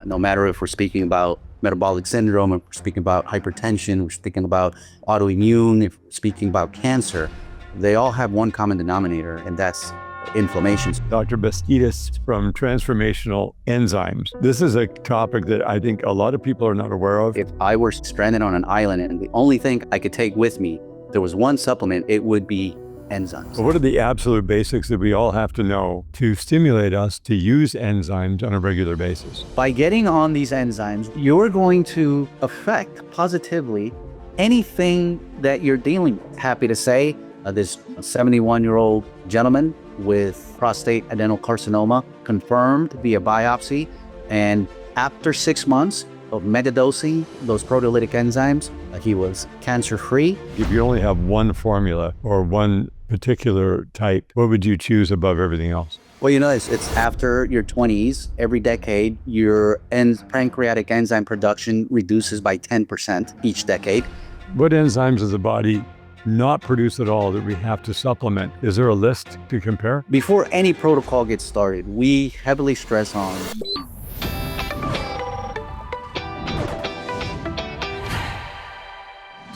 No matter if we're speaking about metabolic syndrome, if we're speaking about hypertension, we're speaking about autoimmune, if we're speaking about cancer, they all have one common denominator, and that's inflammation. Dr. Bastidas from Transformational Enzymes. This is a topic that I think a lot of people are not aware of. If I were stranded on an island and the only thing I could take with me, there was one supplement, it would be enzymes. What are the absolute basics that we all have to know to stimulate us to use enzymes on a regular basis? By getting on these enzymes, you're going to affect positively anything that you're dealing with. Happy to say, this 71-year-old gentleman with prostate adenocarcinoma confirmed via biopsy, and after 6 months of megadosing those proteolytic enzymes, he was cancer-free. If you only have one formula or one particular type, what would you choose above everything else? Well, it's after your 20s, every decade, your pancreatic enzyme production reduces by 10% each decade. What enzymes does the body not produce at all that we have to supplement? Is there a list to compare? Before any protocol gets started, we heavily stress on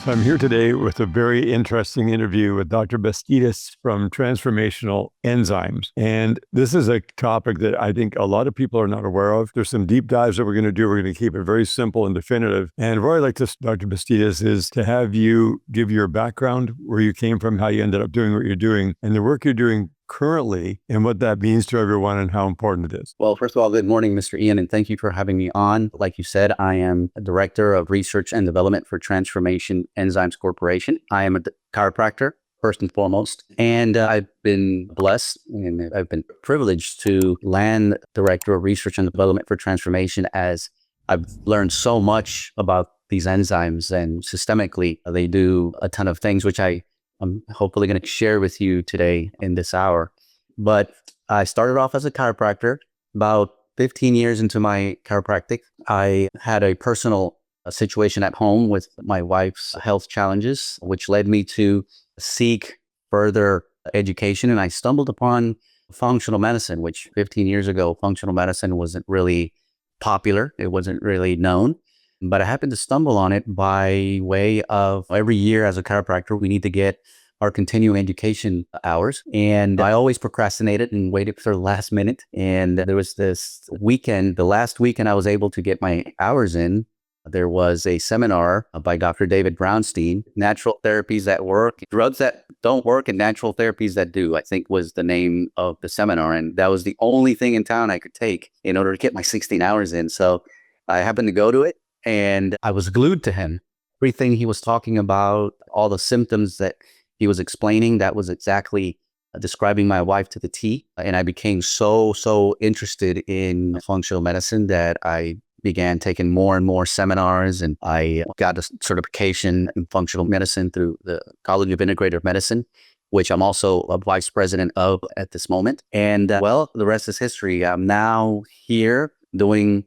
So I'm here today with a very interesting interview with Dr. Bastidas from Transformational Enzymes. And this is a topic that I think a lot of people are not aware of. There's some deep dives that we're going to do. We're going to keep it very simple and definitive. And where I'd like to, Dr. Bastidas, is to have you give your background, where you came from, how you ended up doing what you're doing, and the work you're doing currently, and what that means to everyone and how important it is. Well, first of all, good morning, Mr. Ian, and thank you for having me on. Like you said, I am a Director of Research and Development for Transformation Enzymes Corporation. I am a chiropractor, first and foremost, and I've been blessed and I've been privileged to land Director of Research and Development for Transformation, as I've learned so much about these enzymes, and systemically, they do a ton of things, which I'm hopefully going to share with you today in this hour. But I started off as a chiropractor. About 15 years into my chiropractic, I had a personal situation at home with my wife's health challenges, which led me to seek further education. And I stumbled upon functional medicine, which 15 years ago, functional medicine wasn't really popular. It wasn't really known. But I happened to stumble on it by way of every year as a chiropractor, we need to get our continuing education hours. And I always procrastinated and waited for the last minute. And there was this weekend, the last weekend I was able to get my hours in. There was a seminar by Dr. David Brownstein, Natural Therapies That Work, Drugs That Don't Work and Natural Therapies That Do, I think was the name of the seminar. And that was the only thing in town I could take in order to get my 16 hours in. So I happened to go to it. And I was glued to him. Everything he was talking about, all the symptoms that he was explaining, that was exactly describing my wife to the T. And I became so interested in functional medicine that I began taking more and more seminars, and I got a certification in functional medicine through the College of Integrative Medicine, which I'm also a vice president of at this moment. And well, the rest is history. I'm now here doing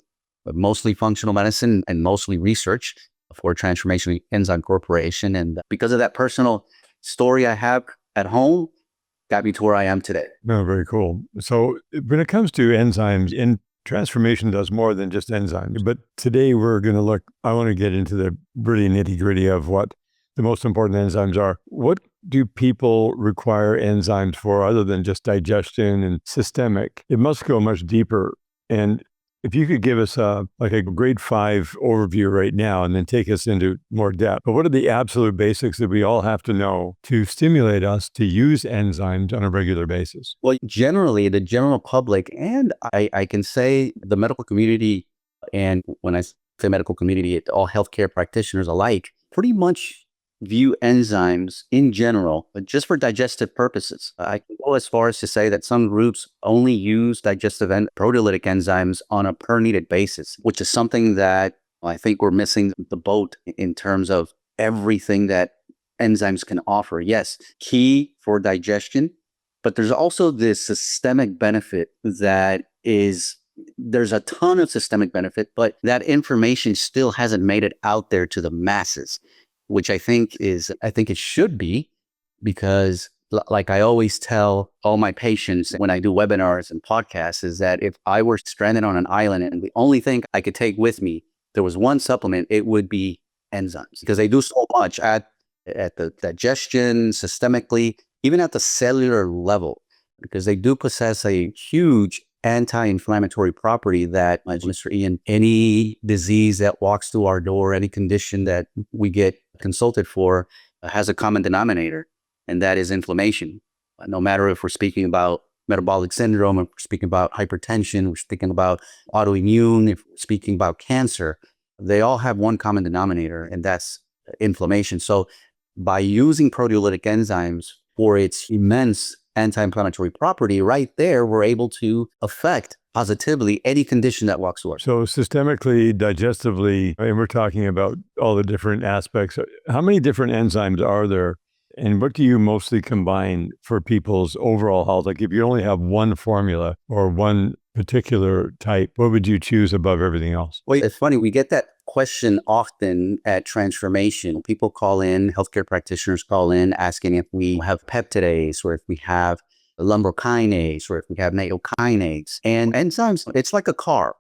mostly functional medicine and mostly research for Transformation Enzyme Corporation. And because of that personal story I have at home, got me to where I am today. No, very cool. So when it comes to enzymes, and Transformation does more than just enzymes, but today we're going to I want to get into the really nitty gritty of what the most important enzymes are. What do people require enzymes for other than just digestion and systemic? It must go much deeper. And if you could give us a grade 5 overview right now and then take us into more depth. But what are the absolute basics that we all have to know to stimulate us to use enzymes on a regular basis? Well, generally, the general public, and I can say the medical community, and when I say medical community, all healthcare practitioners alike, pretty much view enzymes in general, but just for digestive purposes. I can go as far as to say that some groups only use digestive and proteolytic enzymes on a per needed basis, which is something that I think we're missing the boat in terms of everything that enzymes can offer. Yes, key for digestion, but there's also this systemic benefit that there's a ton of systemic benefit, but that information still hasn't made it out there to the masses, which I think it should be, because like I always tell all my patients when I do webinars and podcasts, is that if I were stranded on an island and the only thing I could take with me, there was one supplement, it would be enzymes, because they do so much at the digestion, systemically, even at the cellular level, because they do possess a huge anti-inflammatory property that, Mr. Ian, any disease that walks through our door, any condition that we get consulted for, has a common denominator, and that is inflammation. No matter if we're speaking about metabolic syndrome, if we're speaking about hypertension, we're speaking about autoimmune, if we're speaking about cancer, they all have one common denominator, and that's inflammation. So by using proteolytic enzymes for its immense anti-inflammatory property, right there, we're able to affect positively any condition that walks through. So systemically, digestively, and we're talking about all the different aspects. How many different enzymes are there? And what do you mostly combine for people's overall health? Like if you only have one formula or one particular type, what would you choose above everything else? Well, it's funny. We get that question often at Transformation. People call in, healthcare practitioners call in asking if we have peptidase or if we have lumbrokinase or if we have nattokinase. And enzymes, it's like a car.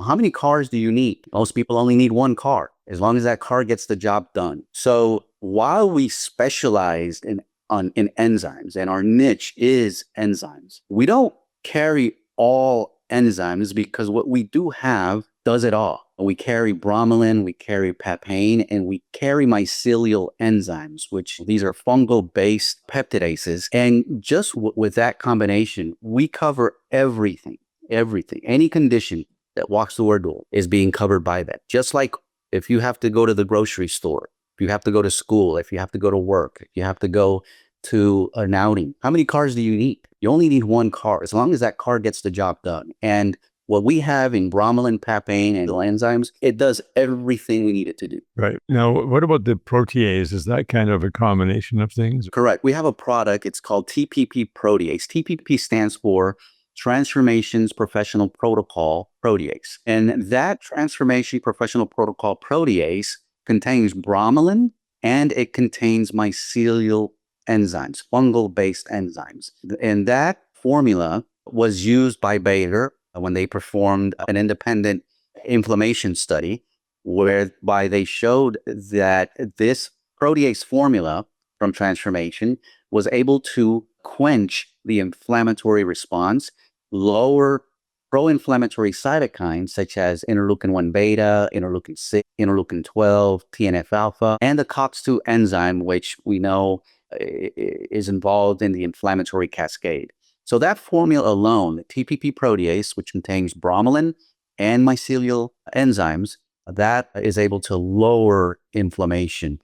How many cars do you need? Most people only need one car, as long as that car gets the job done. So while we specialize in enzymes and our niche is enzymes, we don't carry all enzymes, because what we do have does it all. We carry bromelain, we carry papain, and we carry mycelial enzymes, which these are fungal-based peptidases. And just with that combination, we cover everything. Any condition that walks through our door is being covered by that. Just like if you have to go to the grocery store, if you have to go to school, if you have to go to work, if you have to go to an outing, how many cars do you need? You only need one car, as long as that car gets the job done. And what we have in bromelain, papain, and enzymes, it does everything we need it to do. Right. Now, what about the protease? Is that kind of a combination of things? Correct. We have a product. It's called TPP protease. TPP stands for Transformations Professional Protocol Protease. And that Transformation Professional Protocol Protease contains bromelain and it contains mycelial enzymes, fungal-based enzymes. And that formula was used by Bayer when they performed an independent inflammation study, whereby they showed that this protease formula from Transformation was able to quench the inflammatory response, lower pro-inflammatory cytokines such as interleukin-1 beta, interleukin-6, interleukin-12, TNF-alpha, and the COX-2 enzyme, which we know is involved in the inflammatory cascade. So that formula alone, the TPP protease, which contains bromelain and mycelial enzymes, that is able to lower inflammation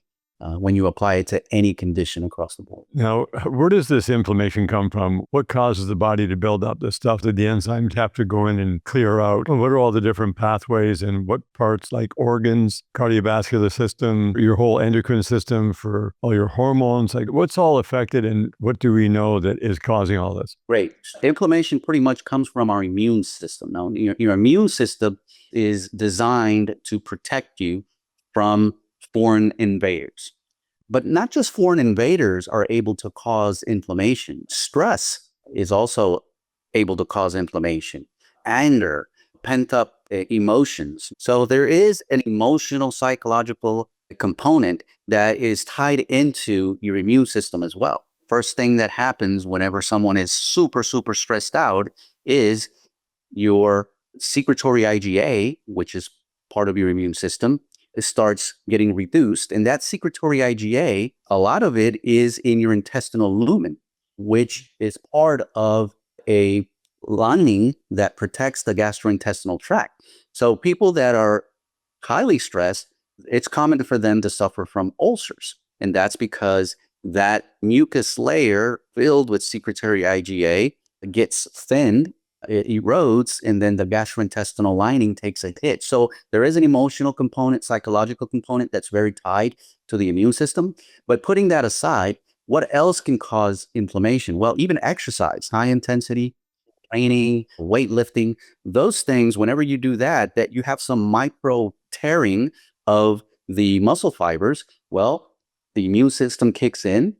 when you apply it to any condition across the board. Now, where does this inflammation come from? What causes the body to build up the stuff that the enzymes have to go in and clear out? What are all the different pathways and what parts, like organs, cardiovascular system, your whole endocrine system for all your hormones? Like what's all affected and what do we know that is causing all this? Great. Inflammation pretty much comes from our immune system. Now, your immune system is designed to protect you from foreign invaders. But not just foreign invaders are able to cause inflammation. Stress is also able to cause inflammation. Anger, pent-up emotions. So there is an emotional, psychological component that is tied into your immune system as well. First thing that happens whenever someone is super, super stressed out is your secretory IgA, which is part of your immune system, it starts getting reduced. And that secretory IgA, a lot of it is in your intestinal lumen, which is part of a lining that protects the gastrointestinal tract. So people that are highly stressed, it's common for them to suffer from ulcers. And that's because that mucus layer filled with secretory IgA gets thinned, it erodes, and then the gastrointestinal lining takes a hit. So there is an emotional component, psychological component that's very tied to the immune system. But putting that aside, what else can cause inflammation? Well, even exercise, high intensity training, weightlifting, those things, whenever you do that, that you have some micro tearing of the muscle fibers, well, the immune system kicks in,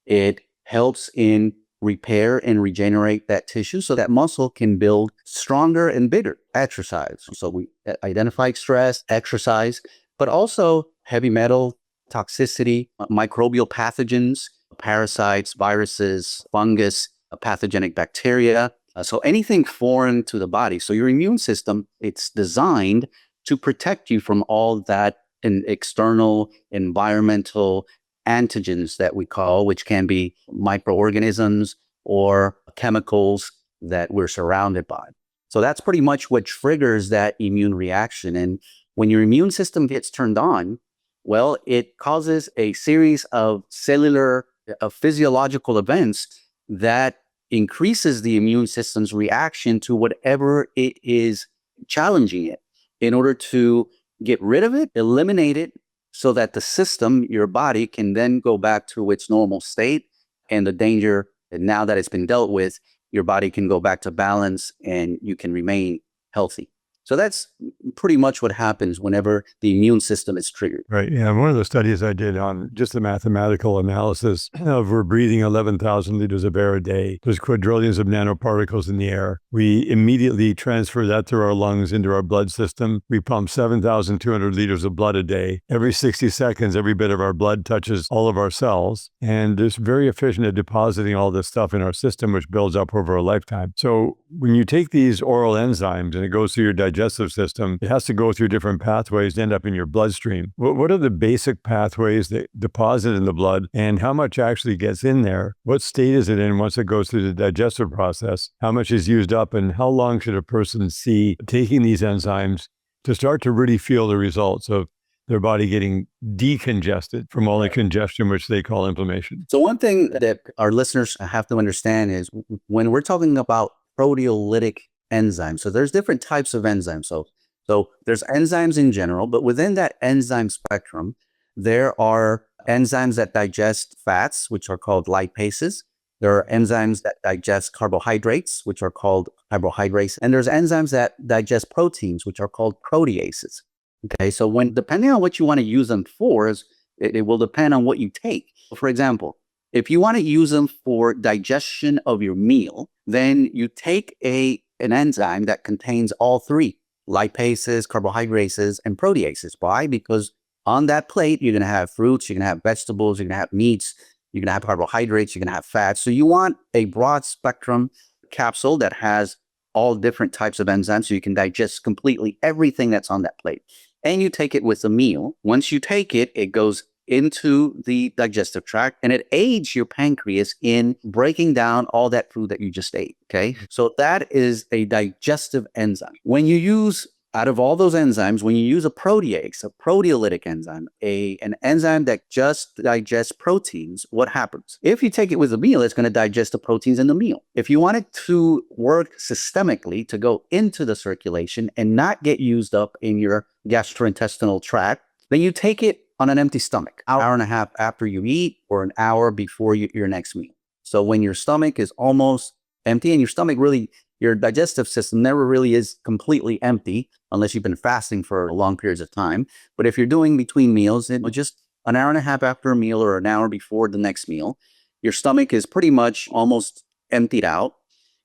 it helps in repair and regenerate that tissue so that muscle can build stronger and bigger. Exercise. So we identify stress, exercise, but also heavy metal, toxicity, microbial pathogens, parasites, viruses, fungus, pathogenic bacteria. So anything foreign to the body. So your immune system, it's designed to protect you from all that external environmental antigens that we call, which can be microorganisms or chemicals that we're surrounded by. So that's pretty much what triggers that immune reaction. And when your immune system gets turned on, well, it causes a series of cellular, physiological events that increases the immune system's reaction to whatever it is challenging it in order to get rid of it, eliminate it, so that the system, your body, can then go back to its normal state, and the danger, and now that it's been dealt with, your body can go back to balance and you can remain healthy. So that's pretty much what happens whenever the immune system is triggered. Right. Yeah. One of the studies I did on just the mathematical analysis of we're breathing 11,000 liters of air a day. There's quadrillions of nanoparticles in the air. We immediately transfer that through our lungs into our blood system. We pump 7,200 liters of blood a day. Every 60 seconds, every bit of our blood touches all of our cells. And it's very efficient at depositing all this stuff in our system, which builds up over a lifetime. So when you take these oral enzymes and it goes through your digestive system, it has to go through different pathways to end up in your bloodstream. What are the basic pathways that deposit in the blood, and how much actually gets in there? What state is it in once it goes through the digestive process? How much is used up, and how long should a person see taking these enzymes to start to really feel the results of their body getting decongested from all the congestion, which they call inflammation? So one thing that our listeners have to understand is when we're talking about proteolytic enzymes, so there's different types of enzymes. So there's enzymes in general, but within that enzyme spectrum, there are enzymes that digest fats, which are called lipases. There are enzymes that digest carbohydrates, which are called carbohydrates. And there's enzymes that digest proteins, which are called proteases. Okay, so depending on what you want to use them for, it will depend on what you take. For example, if you want to use them for digestion of your meal, then you take an enzyme that contains all three: lipases, carbohydrates, and proteases. Why? Because on that plate, you're going to have fruits, you're going to have vegetables, you're going to have meats, you're going to have carbohydrates, you're going to have fats. So you want a broad spectrum capsule that has all different types of enzymes so you can digest completely everything that's on that plate. And you take it with a meal. Once you take it, it goes into the digestive tract and it aids your pancreas in breaking down all that food that you just ate. Okay. So that is a digestive enzyme. When you use, out of all those enzymes, when you use a protease, a proteolytic enzyme, an enzyme that just digests proteins, what happens? If you take it with a meal, it's going to digest the proteins in the meal. If you want it to work systemically, to go into the circulation and not get used up in your gastrointestinal tract, then you take it on an empty stomach, hour and a half after you eat or an hour before your next meal. So when your stomach is almost empty, and your stomach really, your digestive system never really is completely empty unless you've been fasting for long periods of time. But if you're doing between meals, just an hour and a half after a meal or an hour before the next meal, your stomach is pretty much almost emptied out.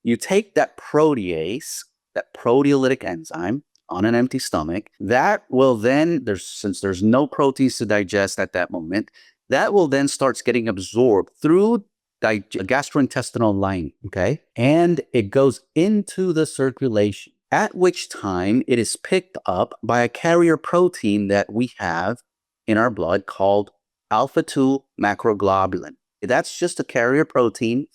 You take that protease, that proteolytic enzyme, on an empty stomach, that will then, since there's no proteins to digest at that moment, that will then starts getting absorbed through gastrointestinal lining, okay? And it goes into the circulation, at which time it is picked up by a carrier protein that we have in our blood called alpha-2 macroglobulin. That's just a carrier protein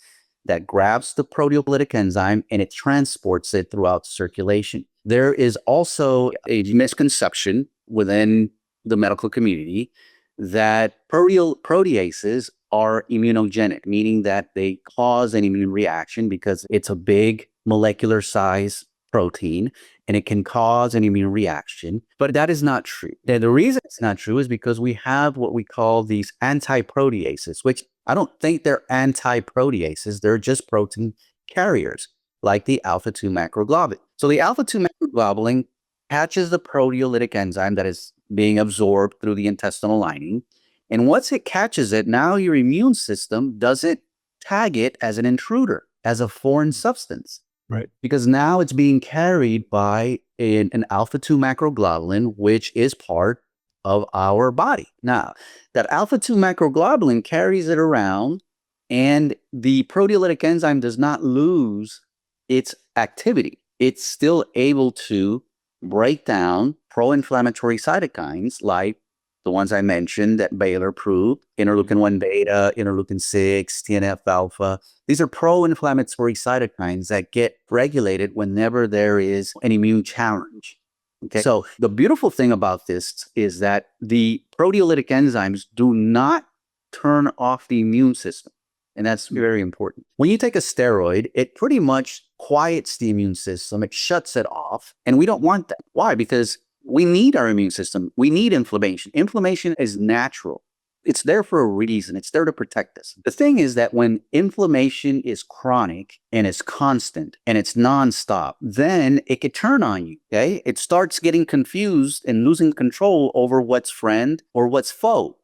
that grabs the proteolytic enzyme and it transports it throughout circulation. There is also a misconception within the medical community that proteases are immunogenic, meaning that they cause an immune reaction because it's a big molecular size protein and it can cause an immune reaction. But that is not true. And the reason it's not true is because we have what we call these anti-proteases, which I don't think they're anti-proteases. They're just protein carriers, like the alpha-2 macroglobulin. So the alpha-2 macroglobulin catches the proteolytic enzyme that is being absorbed through the intestinal lining. And once it catches it, now your immune system doesn't tag it as an intruder, as a foreign substance. Right. Because now it's being carried by an alpha-2 macroglobulin, which is part of our body. Now, that alpha-2 macroglobulin carries it around, and the proteolytic enzyme does not lose its activity. It's still able to break down pro-inflammatory cytokines like the ones I mentioned that Baylor proved, interleukin-1 beta, interleukin-6, TNF-alpha. These are pro-inflammatory cytokines that get regulated whenever there is an immune challenge. Okay. So the beautiful thing about this is that the proteolytic enzymes do not turn off the immune system. And that's very important. When you take a steroid, it pretty much quiets the immune system. It shuts it off. And we don't want that. Why? Because we need our immune system. We need inflammation. Inflammation is natural. It's there for a reason. It's there to protect us. The thing is that when inflammation is chronic and it's constant and it's nonstop, then it could turn on you. Okay. It starts getting confused and losing control over what's friend or what's foe.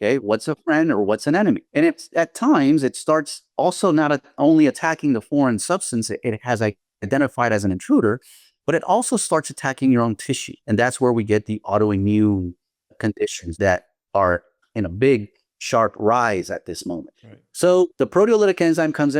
Okay, what's a friend or what's an enemy? And at times, it starts also not only attacking the foreign substance it has identified as an intruder, but it also starts attacking your own tissue. And that's where we get the autoimmune conditions that are in a big, sharp rise at this moment. Right. So the proteolytic enzyme comes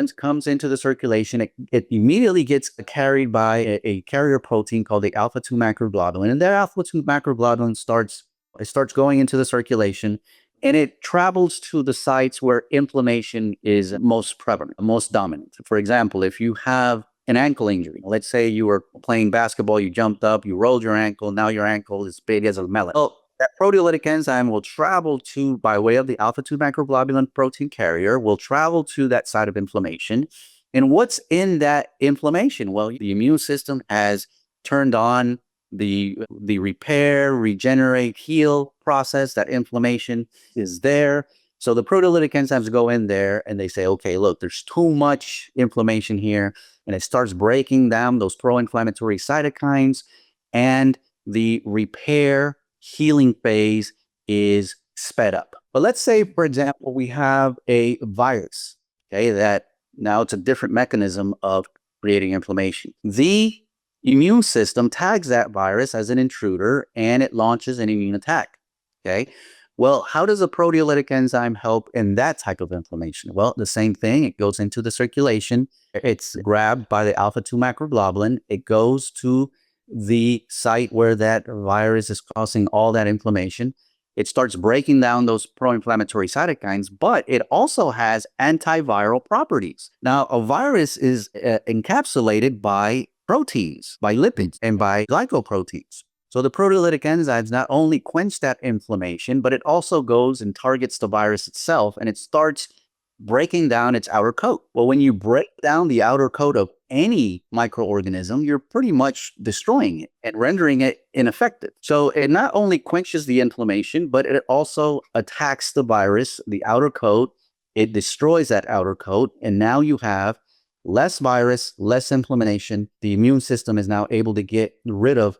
into the circulation. It immediately gets carried by a carrier protein called the alpha-2 macroglobulin. And that alpha-2 macroglobulin starts going into the circulation. And it travels to the sites where inflammation is most prevalent, most dominant. For example, if you have an ankle injury, let's say you were playing basketball, you jumped up, you rolled your ankle, now your ankle is big as a melon. Well, that proteolytic enzyme will travel to, by way of the alpha-2 macroglobulin protein carrier, will travel to that site of inflammation. And what's in that inflammation? Well, the immune system has turned on the repair, regenerate, heal process. That inflammation is there. So the proteolytic enzymes go in there and they say, okay, look, there's too much inflammation here. And it starts breaking down those pro-inflammatory cytokines, and the repair healing phase is sped up. But let's say, for example, we have a virus, okay, that now it's a different mechanism of creating inflammation. The immune system tags that virus as an intruder and it launches an immune attack. Okay. Well, how does a proteolytic enzyme help in that type of inflammation? Well, the same thing. It goes into the circulation. It's grabbed by the alpha-2 macroglobulin. It goes to the site where that virus is causing all that inflammation. It starts breaking down those pro-inflammatory cytokines, but it also has antiviral properties. Now, a virus is encapsulated by protease, by lipids, and by glycoproteins. So the proteolytic enzymes not only quench that inflammation, but it also goes and targets the virus itself, and it starts breaking down its outer coat. Well, when you break down the outer coat of any microorganism, you're pretty much destroying it and rendering it ineffective. So it not only quenches the inflammation, but it also attacks the virus, the outer coat. It destroys that outer coat, and now you have less virus, less inflammation. The immune system is now able to get rid of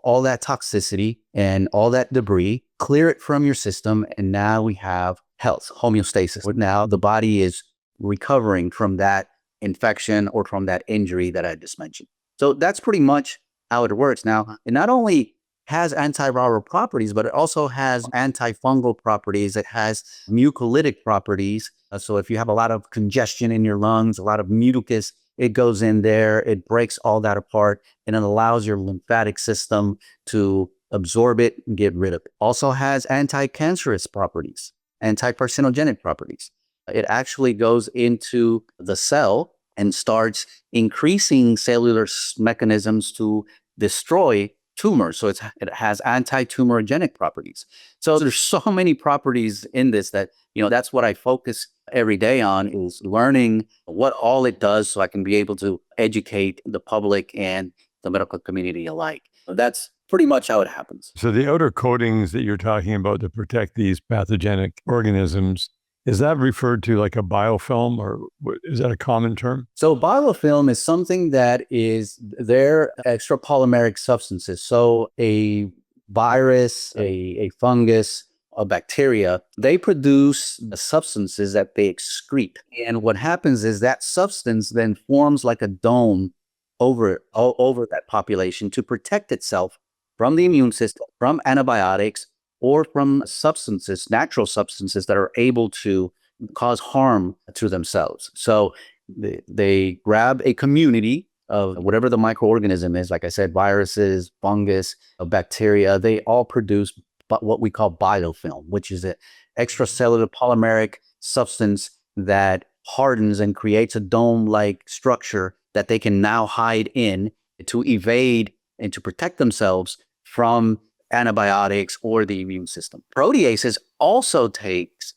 all that toxicity and all that debris, clear it from your system, and now we have health, homeostasis. Now the body is recovering from that infection or from that injury that I just mentioned. So that's pretty much how it works. Now, it not only has antiviral properties, but it also has antifungal properties. It has mucolytic properties. So if you have a lot of congestion in your lungs, a lot of mucus, it goes in there, it breaks all that apart, and it allows your lymphatic system to absorb it and get rid of it. Also has anti-cancerous properties, anti-carcinogenic properties. It actually goes into the cell and starts increasing cellular mechanisms to destroy tumors. So it has anti-tumorigenic properties. So there's so many properties in this that, that's what I focus every day on, is learning what all it does so I can be able to educate the public and the medical community alike. So that's pretty much how it happens. So the outer coatings that you're talking about to protect these pathogenic organisms, is that referred to like a biofilm, or is that a common term? So biofilm is something that is their extrapolymeric substances. So a virus, a fungus, bacteria, they produce substances that they excrete. And what happens is that substance then forms like a dome over that population to protect itself from the immune system, from antibiotics, or from substances, natural substances that are able to cause harm to themselves. So they grab a community of whatever the microorganism is, like I said, viruses, fungus, bacteria, they all produce what we call biofilm, which is an extracellular polymeric substance that hardens and creates a dome-like structure that they can now hide in to evade and to protect themselves from antibiotics or the immune system. Proteases also takes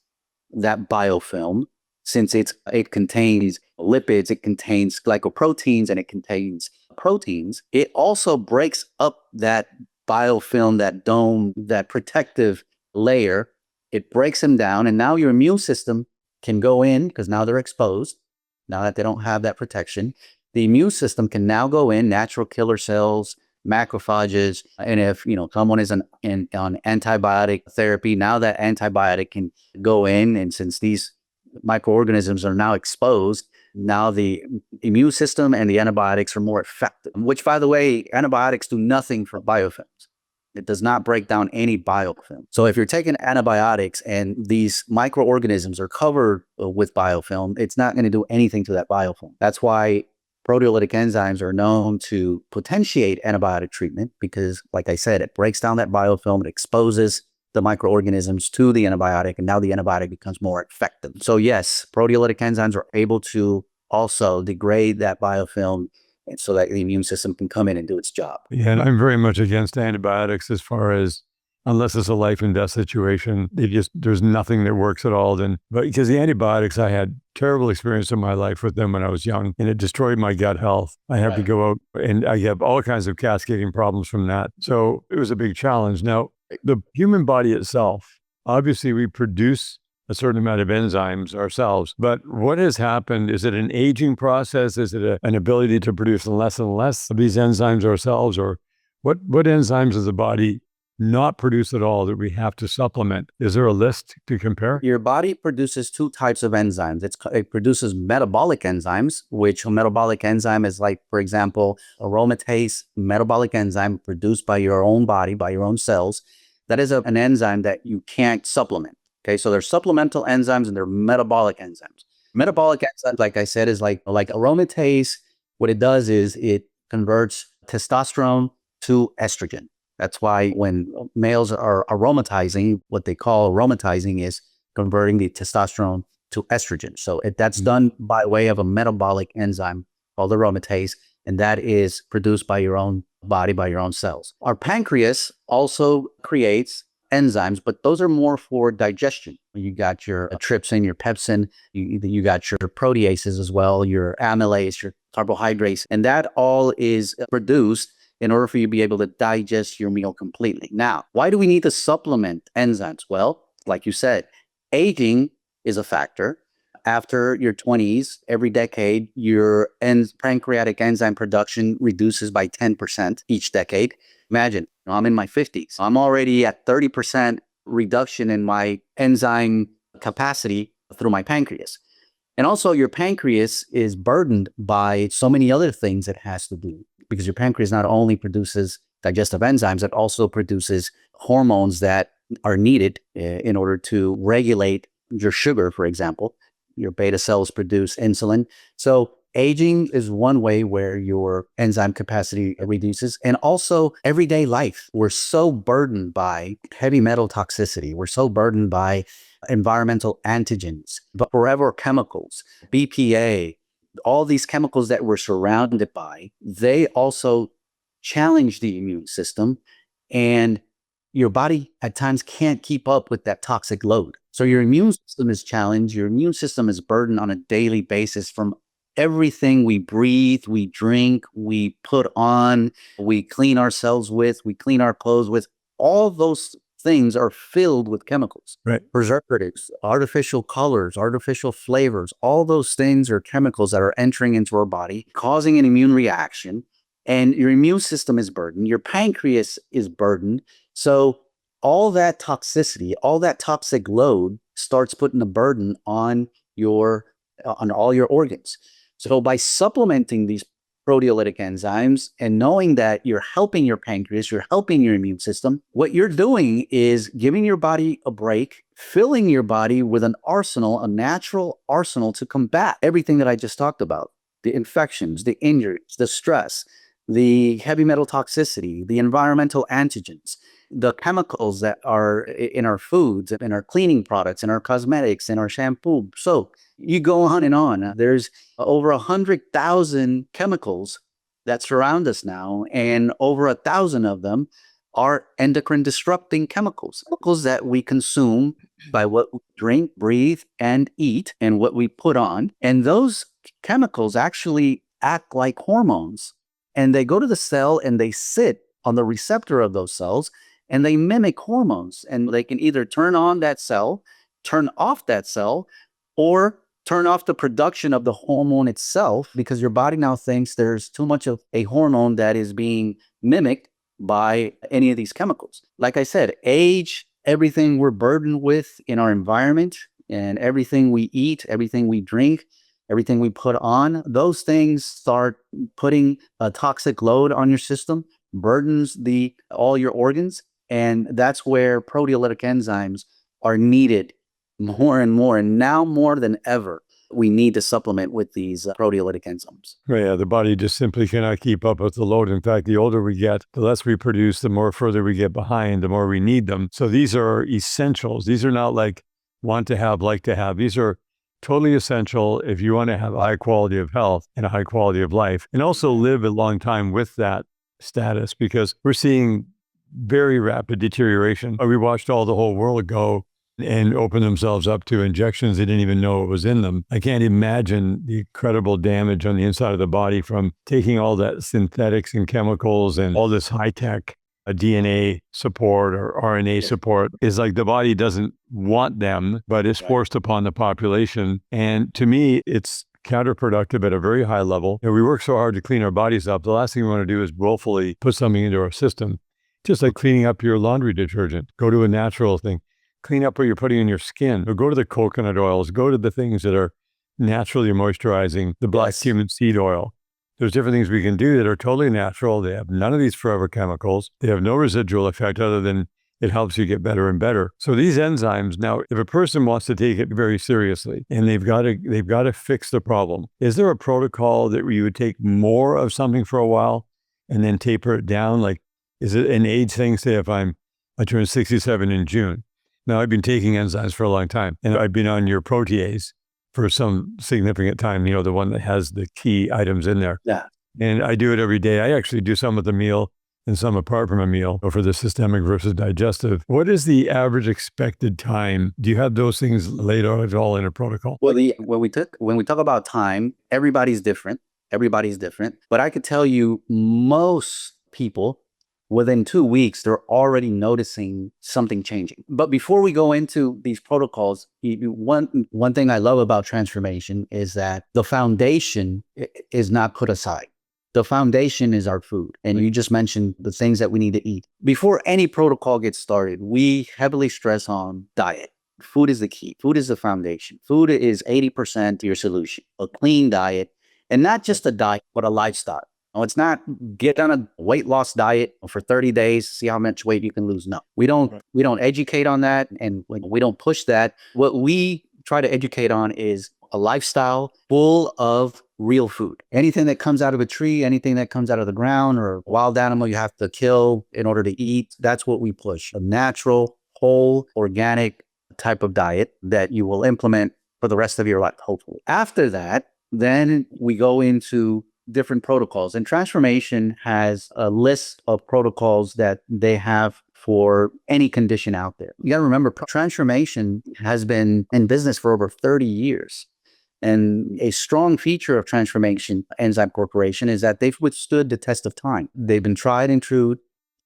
that biofilm, since it contains lipids, it contains glycoproteins, and it contains proteins. It also breaks up that biofilm, that dome, that protective layer. It breaks them down, and now your immune system can go in, because now they're exposed, now that they don't have that protection. The immune system can now go in, natural killer cells, macrophages, and if someone is on antibiotic therapy, now that antibiotic can go in, and since these microorganisms are now exposed, now the immune system and the antibiotics are more effective, which, by the way, antibiotics do nothing for biofilms. It does not break down any biofilm. So if you're taking antibiotics and these microorganisms are covered with biofilm, it's not going to do anything to that biofilm. That's why proteolytic enzymes are known to potentiate antibiotic treatment, because, like I said, it breaks down that biofilm, it exposes the microorganisms to the antibiotic, and now the antibiotic becomes more effective. So yes, proteolytic enzymes are able to also degrade that biofilm, and so that the immune system can come in and do its job. Yeah, and I'm very much against antibiotics as far as, unless it's a life and death situation, there's nothing that works at all. But because the antibiotics, I had terrible experience in my life with them when I was young, and it destroyed my gut health. I had to go out, and I have all kinds of cascading problems from that. So it was a big challenge. Now, the human body itself, obviously we produce a certain amount of enzymes ourselves, but what has happened? Is it an aging process? Is it an ability to produce less and less of these enzymes ourselves? Or what enzymes does the body not produce at all that we have to supplement? Is there a list to compare? Your body produces two types of enzymes. It produces metabolic enzymes, which a metabolic enzyme is like, for example, aromatase metabolic enzyme produced by your own body, by your own cells. That is an enzyme that you can't supplement. Okay, so there's supplemental enzymes and there are metabolic enzymes. Metabolic enzymes, like I said, is like aromatase. What it does is it converts testosterone to estrogen. That's why when males are aromatizing, what they call aromatizing is converting the testosterone to estrogen. So that's done by way of a metabolic enzyme called aromatase, and that is produced by your own body, by your own cells. Our pancreas also creates enzymes, but those are more for digestion. You got your trypsin, your pepsin, you got your proteases as well, your amylase, your carbohydrates, and that all is produced in order for you to be able to digest your meal completely. Now, why do we need to supplement enzymes? Well, like you said, aging is a factor. After your 20s, every decade, your pancreatic enzyme production reduces by 10% each decade. Imagine, I'm in my 50s. I'm already at 30% reduction in my enzyme capacity through my pancreas. And also, your pancreas is burdened by so many other things it has to do, because your pancreas not only produces digestive enzymes, it also produces hormones that are needed in order to regulate your sugar, for example. Your beta cells produce insulin. So aging is one way where your enzyme capacity reduces. And also everyday life. We're so burdened by heavy metal toxicity. We're so burdened by environmental antigens, but forever chemicals, BPA, all these chemicals that we're surrounded by, they also challenge the immune system, and your body at times can't keep up with that toxic load. So your immune system is challenged. Your immune system is burdened on a daily basis from everything we breathe, we drink, we put on, we clean ourselves with, we clean our clothes with. All those things are filled with chemicals, right? Preservatives, artificial colors, artificial flavors. All those things are chemicals that are entering into our body, causing an immune reaction. And your immune system is burdened. Your pancreas is burdened. So all that toxicity, all that toxic load starts putting a burden on all your organs. So by supplementing these proteolytic enzymes and knowing that you're helping your pancreas, you're helping your immune system, what you're doing is giving your body a break, filling your body with an arsenal, a natural arsenal to combat everything that I just talked about: the infections, the injuries, the stress, the heavy metal toxicity, the environmental antigens, the chemicals that are in our foods, in our cleaning products, in our cosmetics, in our shampoo, soap. You go on and on. There's over 100,000 chemicals that surround us now, and over 1,000 of them are endocrine disrupting chemicals that we consume by what we drink, breathe, and eat, and what we put on. And those chemicals actually act like hormones, and they go to the cell and they sit on the receptor of those cells, and they mimic hormones, and they can either turn on that cell, turn off that cell, or turn off the production of the hormone itself, because your body now thinks there's too much of a hormone that is being mimicked by any of these chemicals. Like I said, age, everything we're burdened with in our environment, and everything we eat, everything we drink, everything we put on, those things start putting a toxic load on your system, burdens all your organs. And that's where proteolytic enzymes are needed more and more. And now more than ever, we need to supplement with these proteolytic enzymes. Yeah, the body just simply cannot keep up with the load. In fact, the older we get, the less we produce, the more further we get behind, the more we need them. So these are essentials. These are not like want to have, like to have. These are totally essential if you want to have a high quality of health and a high quality of life, and also live a long time with that status, because we're seeing very rapid deterioration. We watched the whole world go and open themselves up to injections they didn't even know what was in them. I can't imagine the incredible damage on the inside of the body from taking all that synthetics and chemicals and all this high-tech DNA support or RNA support. Is like the body doesn't want them, but it's forced upon the population. And to me, it's counterproductive at a very high level. We work so hard to clean our bodies up. The last thing we want to do is willfully put something into our system. Just like cleaning up your laundry detergent. Go to a natural thing. Clean up what you're putting in your skin. Or go to the coconut oils. Go to the things that are naturally moisturizing, the black cumin seed oil. There's different things we can do that are totally natural. They have none of these forever chemicals. They have no residual effect other than it helps you get better and better. So these enzymes, now, if a person wants to take it very seriously and they've got to fix the problem, is there a protocol that you would take more of something for a while and then taper it down? Like, is it an age thing? Say if I turn 67 in June. Now, I've been taking enzymes for a long time, and I've been on your protease for some significant time, the one that has the key items in there. Yeah. And I do it every day. I actually do some with a meal and some apart from a meal for the systemic versus digestive. What is the average expected time? Do you have those things laid out at all in a protocol? Well, when we talk about time, everybody's different. But I could tell you most people, within 2 weeks, they're already noticing something changing. But before we go into these protocols, one thing I love about transformation is that the foundation is not put aside. The foundation is our food. And you just mentioned the things that we need to eat. Before any protocol gets started, we heavily stress on diet. Food is the key. Food is the foundation. Food is 80% your solution. A clean diet, and not just a diet, but a lifestyle. No, it's not get on a weight loss diet for 30 days, see how much weight you can lose. No, we don't educate on that, and we don't push that. What we try to educate on is a lifestyle full of real food. Anything that comes out of a tree, anything that comes out of the ground, or a wild animal you have to kill in order to eat, that's what we push. A natural, whole, organic type of diet that you will implement for the rest of your life, hopefully. After that, then we go into different protocols, and Transformation has a list of protocols that they have for any condition out there. You got to remember, Transformation has been in business for over 30 years. And a strong feature of Transformation Enzyme Corporation is that they've withstood the test of time. They've been tried and true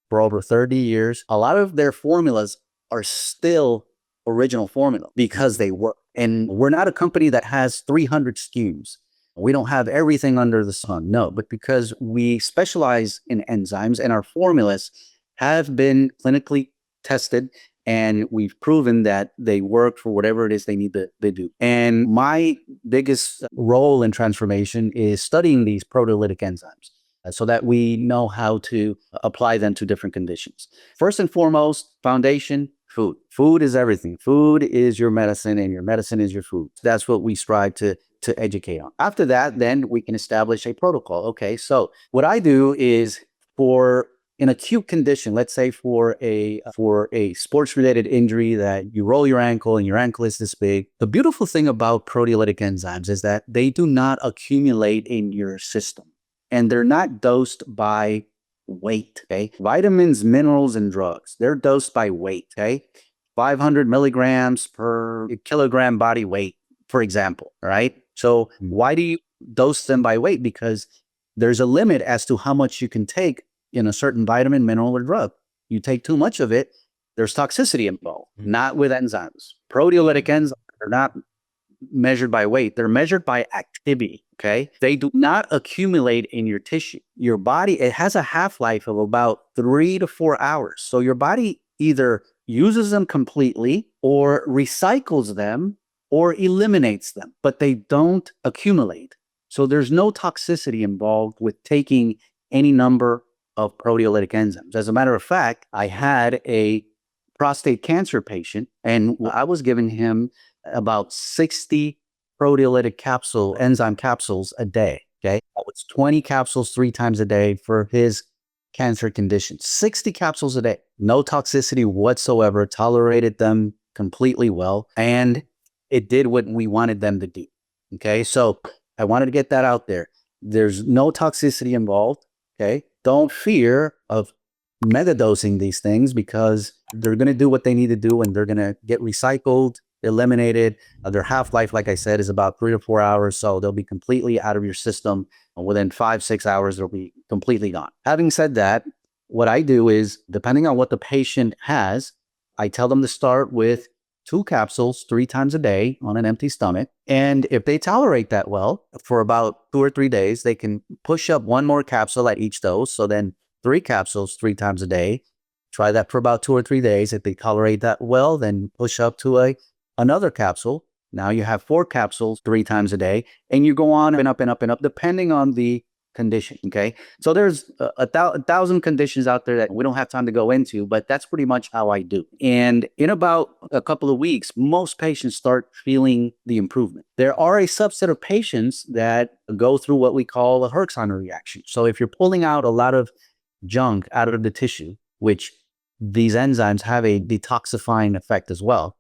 for over 30 years. A lot of their formulas are still original formula because they work. And we're not a company that has 300 SKUs. We don't have everything under the sun. No, but because we specialize in enzymes and our formulas have been clinically tested, and we've proven that they work for whatever it is they need to do. And my biggest role in transformation is studying these proteolytic enzymes so that we know how to apply them to different conditions. First and foremost, foundation, food. Food is everything. Food is your medicine, and your medicine is your food. That's what we strive to educate on. After that, then we can establish a protocol. Okay, so what I do is for an acute condition, let's say for a sports-related injury that you roll your ankle and your ankle is this big. The beautiful thing about proteolytic enzymes is that they do not accumulate in your system, and they're not dosed by weight. Okay, vitamins, minerals, and drugs, they're dosed by weight. Okay, 500 milligrams per kilogram body weight, for example. All right. So why do you dose them by weight? Because there's a limit as to how much you can take in a certain vitamin, mineral, or drug. You take too much of it, there's toxicity involved. Not with enzymes. Proteolytic enzymes are not measured by weight. They're measured by activity. Okay. They do not accumulate in your tissue. Your body, it has a half-life of about 3 to 4 hours. So your body either uses them completely or recycles them or eliminates them, but they don't accumulate. So there's no toxicity involved with taking any number of proteolytic enzymes. As a matter of fact, I had a prostate cancer patient, and I was giving him about 60 proteolytic enzyme capsules a day. Okay, that was 20 capsules 3 times a day for his cancer condition. 60 capsules a day, no toxicity whatsoever, tolerated them completely well, and it did what we wanted them to do. Okay, so I wanted to get that out there. There's no toxicity involved. Okay, don't fear of megadosing these things because they're going to do what they need to do, and they're going to get recycled, eliminated. Their half-life, like I said, is about 3 to 4 hours. So they'll be completely out of your system. And within 5-6 hours, they'll be completely gone. Having said that, what I do is, depending on what the patient has, I tell them to start with 2 capsules 3 times a day on an empty stomach. And if they tolerate that well for about 2 or 3 days, they can push up 1 more capsule at each dose. So then 3 capsules 3 times a day. Try that for about 2 or 3 days. If they tolerate that well, then push up to another capsule. Now you have 4 capsules 3 times a day, and you go on and up and up and up, depending on the condition. Okay. So there's a thousand conditions out there that we don't have time to go into, but that's pretty much how I do. And in about a couple of weeks, most patients start feeling the improvement. There are a subset of patients that go through what we call a Herxheimer reaction. So if you're pulling out a lot of junk out of the tissue, which these enzymes have a detoxifying effect as well.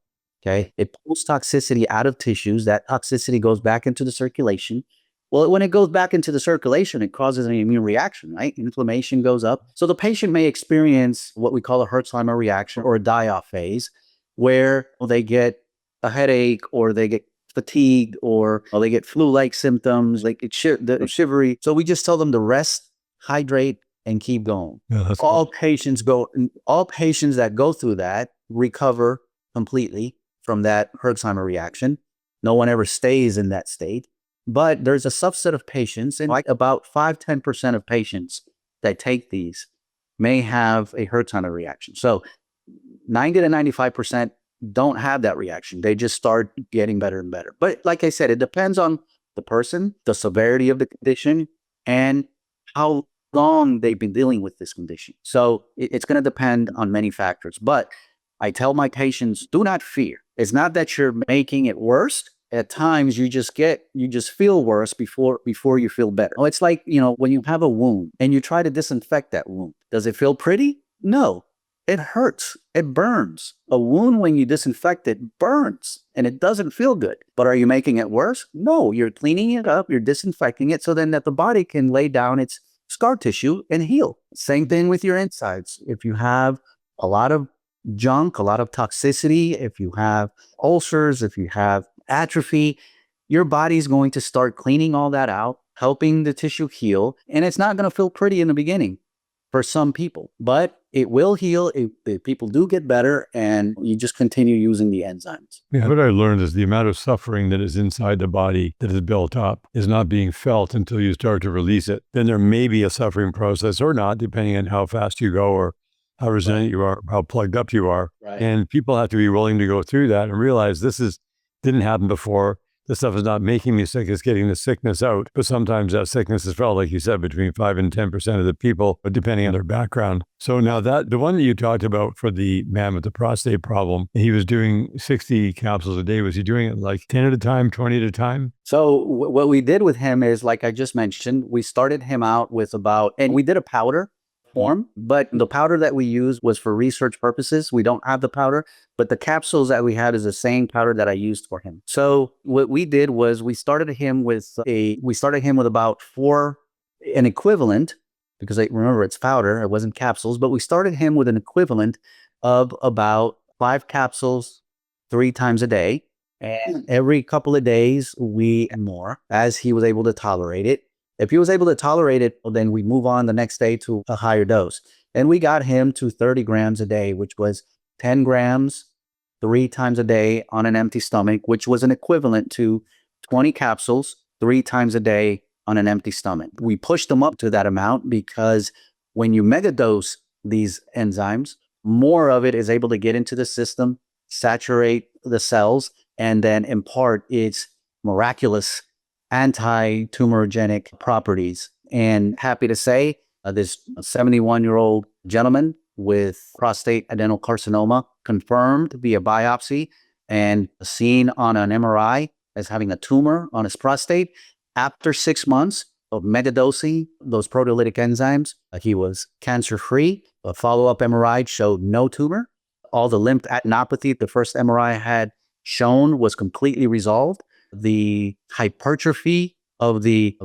Okay. It pulls toxicity out of tissues. That toxicity goes back into the circulation. Well, when it goes back into the circulation, it causes an immune reaction, right? Inflammation goes up. So the patient may experience what we call a Herxheimer reaction or a die-off phase, where they get a headache, or they get fatigued, or they get flu-like symptoms, like shivery. So we just tell them to rest, hydrate, and keep going. Yeah, all patients that go through that recover completely from that Herxheimer reaction. No one ever stays in that state. But there's a subset of patients, and like about 5-10% of patients that take these may have a Herxheimer reaction. So 90 to 95% don't have that reaction. They just start getting better and better. But like I said, it depends on the person, the severity of the condition, and how long they've been dealing with this condition. So it's going to depend on many factors. But I tell my patients, do not fear. It's not that you're making it worse. At times you just feel worse before you feel better. Oh, it's like, when you have a wound and you try to disinfect that wound. Does it feel pretty? No, it hurts. It burns. A wound, when you disinfect it, burns and it doesn't feel good. But are you making it worse? No, you're cleaning it up. You're disinfecting it so then that the body can lay down its scar tissue and heal. Same thing with your insides. If you have a lot of junk, a lot of toxicity, if you have ulcers, if you have atrophy, your body's going to start cleaning all that out, helping the tissue heal. And it's not going to feel pretty in the beginning for some people, but it will heal. People do get better, and you just continue using the enzymes. Yeah, what I learned is the amount of suffering that is inside the body that is built up is not being felt until you start to release it. Then there may be a suffering process or not, depending on how fast you go or how resilient you are, how plugged up you are. Right. And people have to be willing to go through that and realize didn't happen before. This stuff is not making me sick, it's getting the sickness out. But sometimes that sickness is felt, like you said, between 5 and 10% of the people, depending on their background. So now the one that you talked about for the man with the prostate problem, he was doing 60 capsules a day. Was he doing it like 10 at a time, 20 at a time? So what we did with him is, like I just mentioned, we started him out with and we did a powder form, but the powder that we used was for research purposes. We don't have the powder, but the capsules that we had is the same powder that I used for him. So what we did was we started him with about an equivalent, because remember it's powder, it wasn't capsules, but we started him with an equivalent of about 5 capsules 3 times a day. And every couple of days, and more, as he was able to tolerate it. If he was able to tolerate it, well, then we move on the next day to a higher dose. And we got him to 30 grams a day, which was 10 grams 3 times a day on an empty stomach, which was an equivalent to 20 capsules 3 times a day on an empty stomach. We pushed them up to that amount because when you megadose these enzymes, more of it is able to get into the system, saturate the cells, and then impart its miraculous anti-tumorigenic properties. And happy to say, this 71-year-old gentleman with prostate adenocarcinoma, confirmed via biopsy and seen on an MRI as having a tumor on his prostate. After 6 months of megadosing those proteolytic enzymes, he was cancer-free. A follow-up MRI showed no tumor. All the lymphadenopathy the first MRI had shown was completely resolved. The hypertrophy of the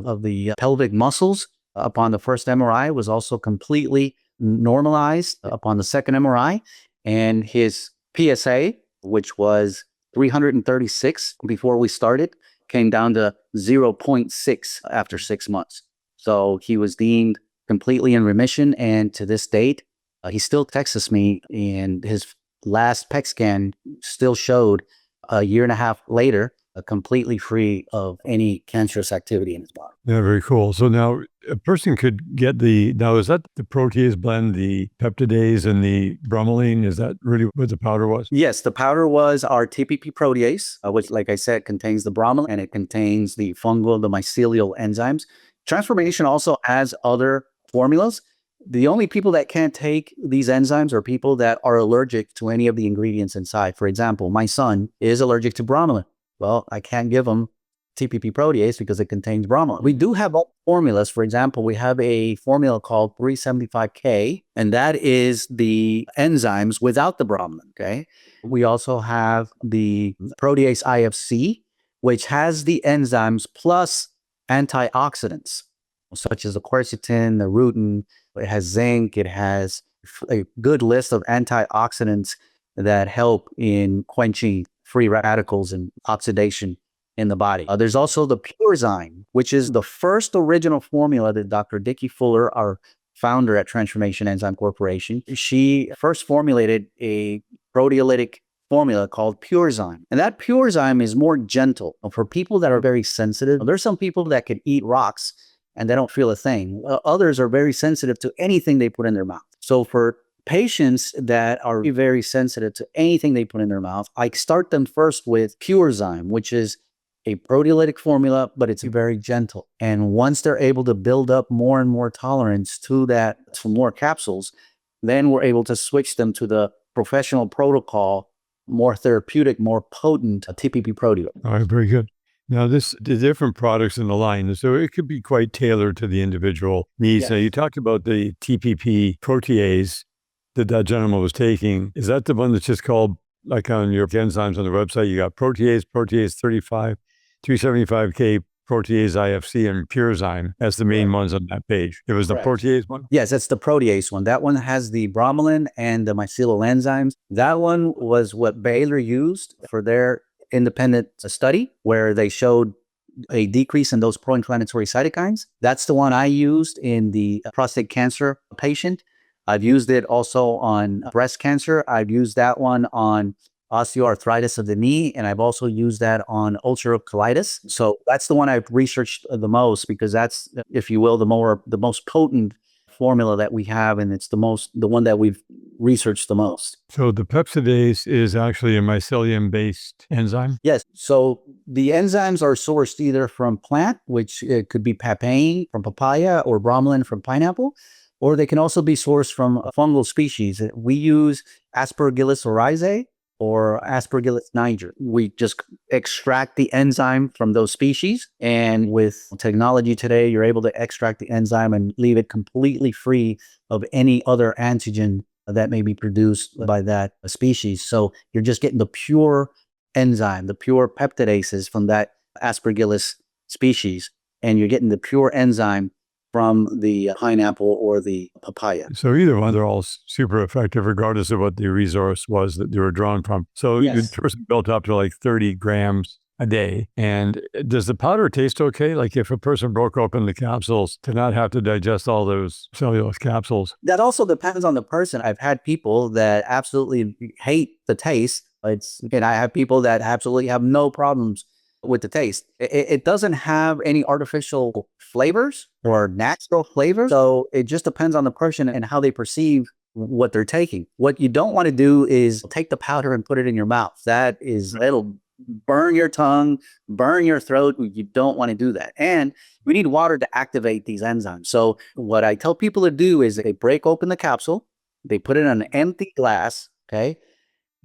pelvic muscles upon the first MRI was also completely normalized upon the second MRI. And his PSA, which was 336 before we started, came down to 0.6 after 6 months. So he was deemed completely in remission. And to this date, he still texts me, and his last PET scan still showed a year and a half later, completely free of any cancerous activity in his body. Yeah, very cool. So now a person could get is that the protease blend, the peptidase and the bromelain? Is that really what the powder was? Yes, the powder was our TPP protease, which, like I said, contains the bromelain and it contains the fungal, the mycelial enzymes. Transformation also has other formulas. The only people that can't take these enzymes are people that are allergic to any of the ingredients inside. For example, my son is allergic to bromelain. Well, I can't give him TPP protease because it contains bromelain. We do have formulas. For example, we have a formula called 375K, and that is the enzymes without the bromelain, okay? We also have the protease IFC, which has the enzymes plus antioxidants, such as the quercetin, the rutin. It has zinc. It has a good list of antioxidants that help in quenching free radicals and oxidation in the body. There's also the PureZyme, which is the first original formula that Dr. Dickie Fuller, our founder at Transformation Enzyme Corporation, she first formulated a proteolytic formula called PureZyme. And that PureZyme is more gentle. For people that are very sensitive, there's some people that could eat rocks and they don't feel a thing. Others are very sensitive to anything they put in their mouth. So for patients that are very sensitive to anything they put in their mouth, I start them first with PureZyme, which is a proteolytic formula, but it's very gentle. And once they're able to build up more and more tolerance to more capsules, then we're able to switch them to the professional protocol, more therapeutic, more potent TPP protease. All right, very good. Now, the different products in the line, so it could be quite tailored to the individual needs. Yes. Now, you talked about the TPP protease that gentleman was taking. Is that the one that's just called, like on your enzymes on the website, you got protease 35, 375K, protease IFC, and PureZyme as the main ones on that page. It was the protease one? Yes, that's the protease one. That one has the bromelain and the mycelial enzymes. That one was what Baylor used for their independent study, where they showed a decrease in those pro-inflammatory cytokines. That's the one I used in the prostate cancer patient. I've used it also on breast cancer. I've used that one on osteoarthritis of the knee, and I've also used that on ulcerative colitis. So that's the one I've researched the most, because that's, if you will, the most potent formula that we have, and it's the one that we've researched the most. So the peptidase is actually a mycelium-based enzyme? Yes. So the enzymes are sourced either from plant, which it could be papain from papaya or bromelain from pineapple, or they can also be sourced from a fungal species. We use Aspergillus oryzae or Aspergillus niger. We just extract the enzyme from those species. And with technology today, you're able to extract the enzyme and leave it completely free of any other antigen that may be produced by that species. So you're just getting the pure enzyme, the pure peptidases from that Aspergillus species, and you're getting the pure enzyme from the pineapple or the papaya. So either one, they're all super effective, regardless of what the resource was that they were drawn from. So Yes. the person built up to like 30 grams a day. And does the powder taste okay? Like if a person broke open the capsules to not have to digest all those cellulose capsules? That also depends on the person. I've had people that absolutely hate the taste. And I have people that absolutely have no problems with the taste. It doesn't have any artificial flavors or natural flavors. So it just depends on the person and how they perceive what they're taking. What you don't want to do is take the powder and put it in your mouth. It'll burn your tongue, burn your throat. You don't want to do that. And we need water to activate these enzymes. So what I tell people to do is they break open the capsule, they put it in an empty glass, okay?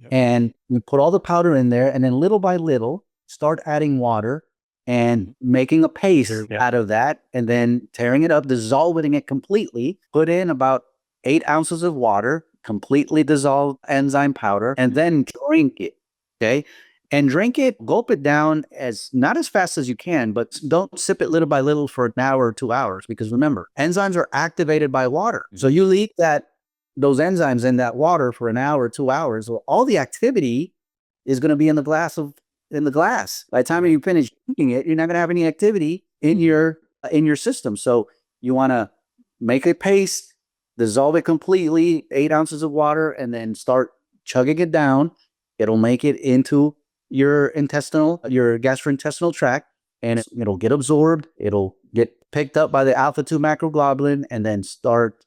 Yep. And we put all the powder in there, and then little by little, start adding water and making a paste out of that, and then tearing it up, dissolving it completely, put in about 8 ounces of water, completely dissolved enzyme powder, and then drink it, okay? And drink it, gulp it down not as fast as you can, but don't sip it little by little for an hour or 2 hours, because remember, enzymes are activated by water. So you leave those enzymes in that water for an hour or 2 hours, well, all the activity is going to be in the glass. By the time you finish drinking it, you're not going to have any activity in your system. So you want to make a paste, dissolve it completely, 8 ounces of water, and then start chugging it down. It'll make it into your gastrointestinal tract, and it'll get absorbed. It'll get picked up by the alpha-2 macroglobulin, and then start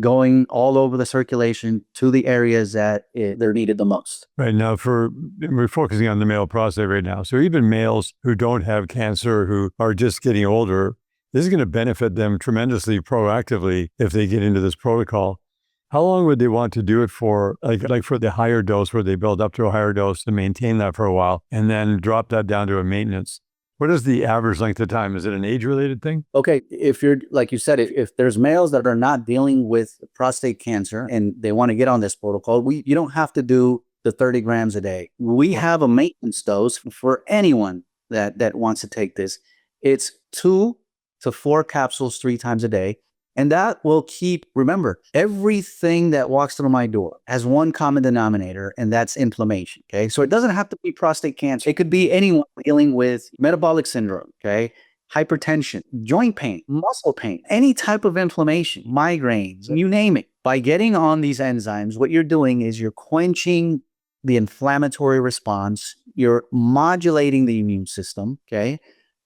going all over the circulation to the areas that they're needed the most. Right now, we're focusing on the male prostate right now. So even males who don't have cancer, who are just getting older, this is going to benefit them tremendously proactively if they get into this protocol. How long would they want to do it for, like for the higher dose, where they build up to a higher dose to maintain that for a while and then drop that down to a maintenance? What is the average length of time? Is it an age-related thing? Okay, if you're, like you said, if there's males that are not dealing with prostate cancer and they want to get on this protocol, you don't have to do the 30 grams a day. We have a maintenance dose for anyone that wants to take this. It's 2 to 4 capsules 3 times a day. And that will remember, everything that walks through my door has one common denominator, and that's inflammation, okay? So it doesn't have to be prostate cancer. It could be anyone dealing with metabolic syndrome, okay? Hypertension, joint pain, muscle pain, any type of inflammation, migraines, you name it. By getting on these enzymes, what you're doing is you're quenching the inflammatory response, you're modulating the immune system, okay?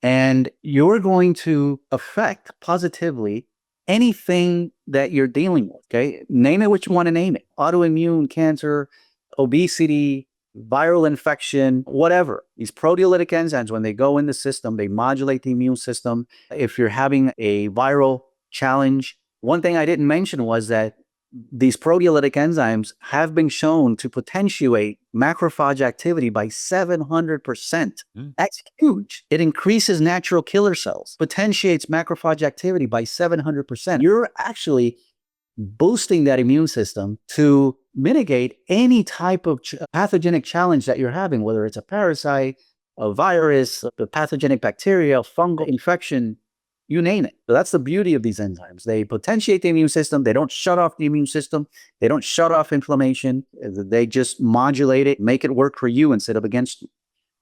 And you're going to affect positively anything that you're dealing with, okay? Name it what you want to name it. Autoimmune, cancer, obesity, viral infection, whatever. These proteolytic enzymes, when they go in the system, they modulate the immune system. If you're having a viral challenge, one thing I didn't mention was that these proteolytic enzymes have been shown to potentiate macrophage activity by 700%. That's huge. It increases natural killer cells, potentiates macrophage activity by 700%. You're actually boosting that immune system to mitigate any type of pathogenic challenge that you're having, whether it's a parasite, a virus, a pathogenic bacteria, fungal infection, you name it. So that's the beauty of these enzymes. They potentiate the immune system. They don't shut off the immune system. They don't shut off inflammation. They just modulate it, make it work for you instead of against you.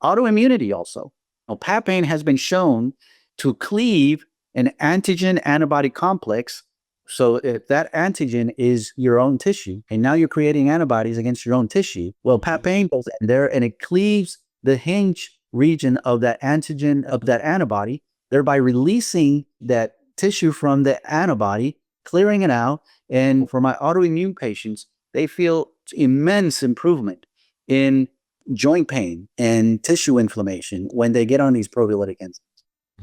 Autoimmunity also. Now, papain has been shown to cleave an antigen-antibody complex. So if that antigen is your own tissue, and now you're creating antibodies against your own tissue, well, papain goes in there and it cleaves the hinge region of that antigen, of that antibody, thereby releasing that tissue from the antibody clearing it out. And for my autoimmune patients, they feel immense improvement in joint pain and tissue inflammation when they get on these proteolytic enzymes.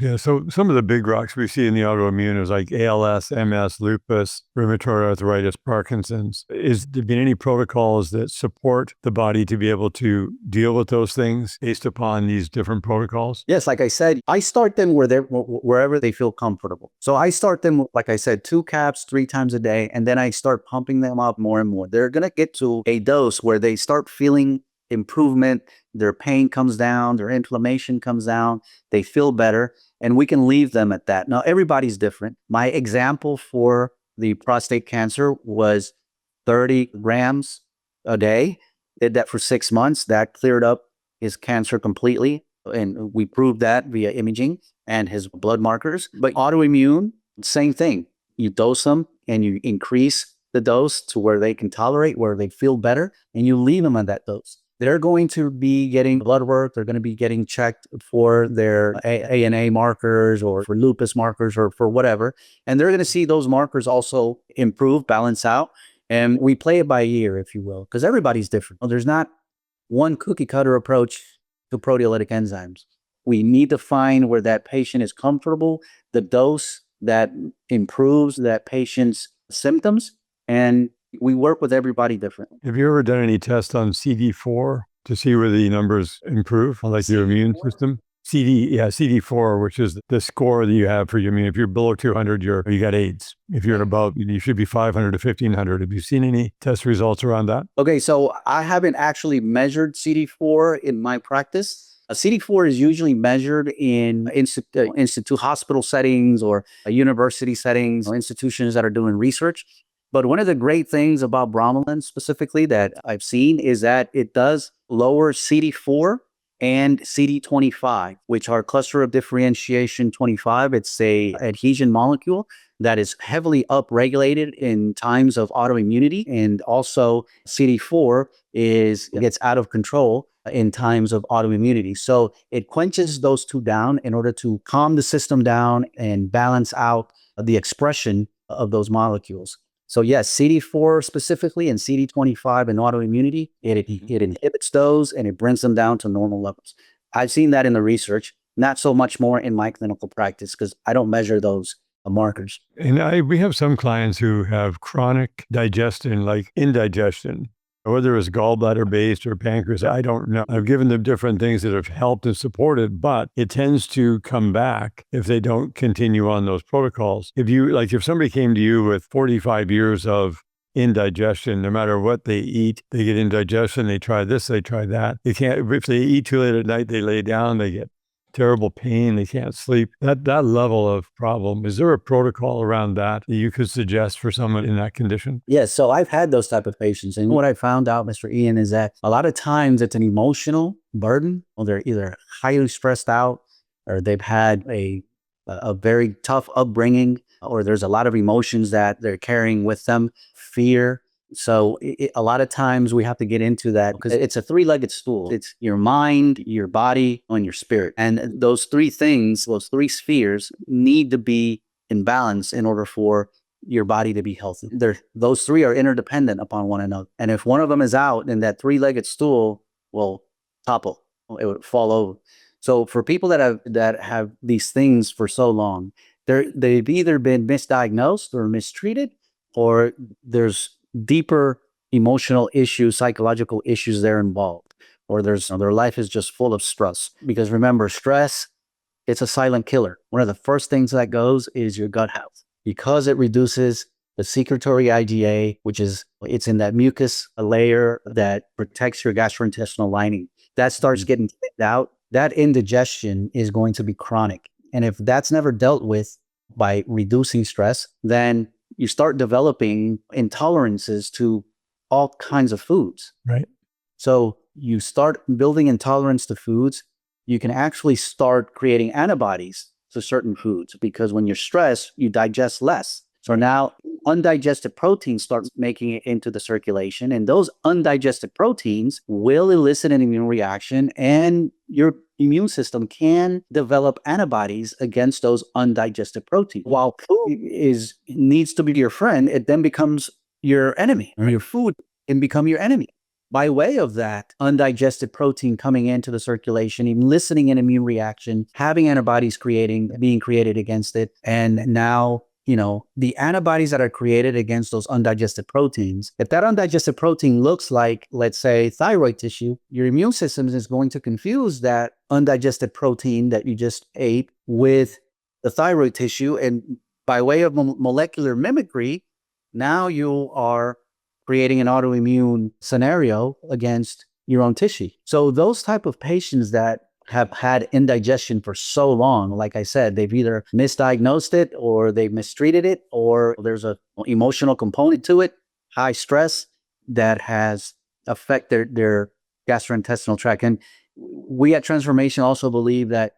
Yeah, so some of the big rocks we see in the autoimmune is like ALS, MS, lupus, rheumatoid arthritis, Parkinson's. Is there been any protocols that support the body to be able to deal with those things based upon these different protocols? Yes, like I said, I start them wherever they feel comfortable. So I start them, like I said, 2 caps 3 times a day, and then I start pumping them up more and more. They're going to get to a dose where they start feeling improvement, their pain comes down, their inflammation comes down, they feel better, and we can leave them at that. Now, everybody's different. My example for the prostate cancer was 30 grams a day. Did that for 6 months. That cleared up his cancer completely. And we proved that via imaging and his blood markers. But autoimmune, same thing. You dose them and you increase the dose to where they can tolerate, where they feel better, and you leave them at that dose. They're going to be getting blood work. They're going to be getting checked for their ANA markers or for lupus markers or for whatever. And they're going to see those markers also improve, balance out. And we play it by ear, if you will, because everybody's different. There's not one cookie cutter approach to proteolytic enzymes. We need to find where that patient is comfortable, the dose that improves that patient's symptoms, and we work with everybody differently. Have you ever done any tests on CD4 to see where the numbers improve, like your immune system? CD4, which is the score that you have for your immune. If you're below 200, you got AIDS. If you're above, you should be 500 to 1500. Have you seen any test results around that? Okay, so I haven't actually measured CD4 in my practice. CD4 is usually measured in institute hospital settings or university settings, or institutions that are doing research. But one of the great things about bromelain specifically that I've seen is that it does lower CD4 and CD25, which are cluster of differentiation 25. It's a adhesion molecule that is heavily upregulated in times of autoimmunity, and also CD4 gets out of control in times of autoimmunity. So it quenches those two down in order to calm the system down and balance out the expression of those molecules. So yes, CD4 specifically and CD25 in autoimmunity, it inhibits those and it brings them down to normal levels. I've seen that in the research, not so much more in my clinical practice because I don't measure those markers. And we have some clients who have chronic digestion, like indigestion, whether it's gallbladder based or pancreas, I don't know. I've given them different things that have helped and supported, but it tends to come back if they don't continue on those protocols. If somebody came to you with 45 years of indigestion, no matter what they eat, they get indigestion, they try this, they try that. If they eat too late at night, they lay down, they get terrible pain, they can't sleep. That level of problem, is there a protocol around that you could suggest for someone in that condition? Yes, so I've had those type of patients. And what I found out, Mr. Ian, is that a lot of times it's an emotional burden, or they're either highly stressed out, or they've had a very tough upbringing, or there's a lot of emotions that they're carrying with them, fear. So a lot of times we have to get into that because it's a 3-legged stool. It's your mind, your body, and your spirit. And those 3 things, those 3 spheres need to be in balance in order for your body to be healthy. Those 3 are interdependent upon one another. And if one of them is out, then that 3-legged stool will topple. It would fall over. So for people that have these things for so long, they've either been misdiagnosed or mistreated, or there's deeper emotional issues, psychological issues there involved, or their life is just full of stress. Because remember, stress, it's a silent killer. One of the first things that goes is your gut health, because it reduces the secretory IgA, it's in that mucus layer that protects your gastrointestinal lining. That starts getting thinned out. That indigestion is going to be chronic. And if that's never dealt with by reducing stress, then you start developing intolerances to all kinds of foods. Right. So you start building intolerance to foods. You can actually start creating antibodies to certain foods, because when you're stressed, you digest less. So now undigested proteins start making it into the circulation, and those undigested proteins will elicit an immune reaction, and your immune system can develop antibodies against those undigested proteins. While food needs to be your friend, it then becomes your enemy, or your food can become your enemy. By way of that undigested protein coming into the circulation, eliciting an immune reaction, having antibodies being created against it. And now, the antibodies that are created against those undigested proteins, if that undigested protein looks like, let's say, thyroid tissue, your immune system is going to confuse that undigested protein that you just ate with the thyroid tissue. And by way of molecular mimicry, now you are creating an autoimmune scenario against your own tissue. So those type of patients that have had indigestion for so long, like I said, they've either misdiagnosed it or they've mistreated it, or there's an emotional component to it, high stress that has affected their gastrointestinal tract. And we at Transformation also believe that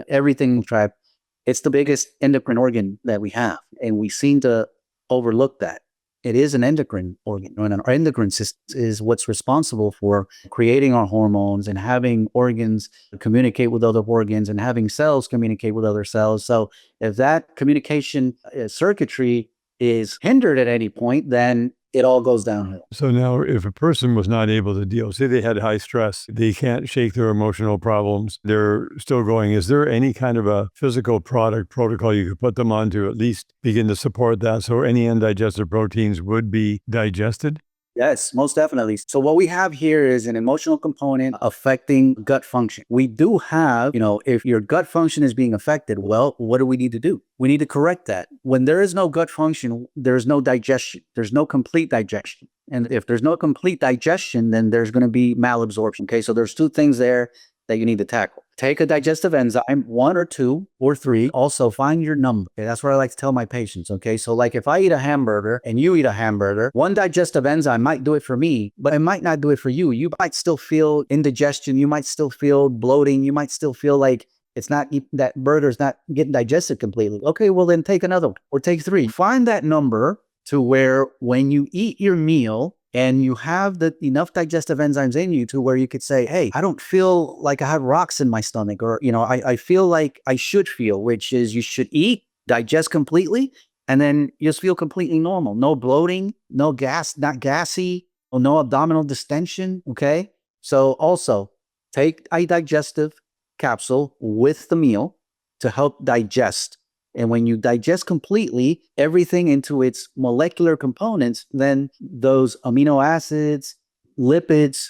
everything tract, it's the biggest endocrine organ that we have, and we seem to overlook that. It is an endocrine organ, and our endocrine system is what's responsible for creating our hormones and having organs communicate with other organs and having cells communicate with other cells. So if that communication circuitry is hindered at any point, then it all goes downhill. So now if a person was not able to deal, say they had high stress, they can't shake their emotional problems, they're still going, is there any kind of a physical protocol you could put them on to at least begin to support that so any undigested proteins would be digested? Yes, most definitely. So what we have here is an emotional component affecting gut function. We do have, if your gut function is being affected, well, what do we need to do? We need to correct that. When there is no gut function, there's no digestion. There's no complete digestion. And if there's no complete digestion, then there's going to be malabsorption. Okay, so there's two things there that you need to tackle. Take a digestive enzyme, 1 or 2 or 3. Also find your number. Okay, that's what I like to tell my patients. Okay, so like if I eat a hamburger and you eat a hamburger, one digestive enzyme might do it for me, but it might not do it for you. You might still feel indigestion. You might still feel bloating. You might still feel like that burger's not getting digested completely. Okay, well then take another one or take 3. Find that number to where when you eat your meal, and you have enough digestive enzymes in you to where you could say, hey, I don't feel like I have rocks in my stomach, or, I feel like I should feel, which is you should eat, digest completely, and then just feel completely normal. No bloating, no gas, not gassy, no abdominal distension. Okay. So also take a digestive capsule with the meal to help digest. And when you digest completely everything into its molecular components, then those amino acids, lipids,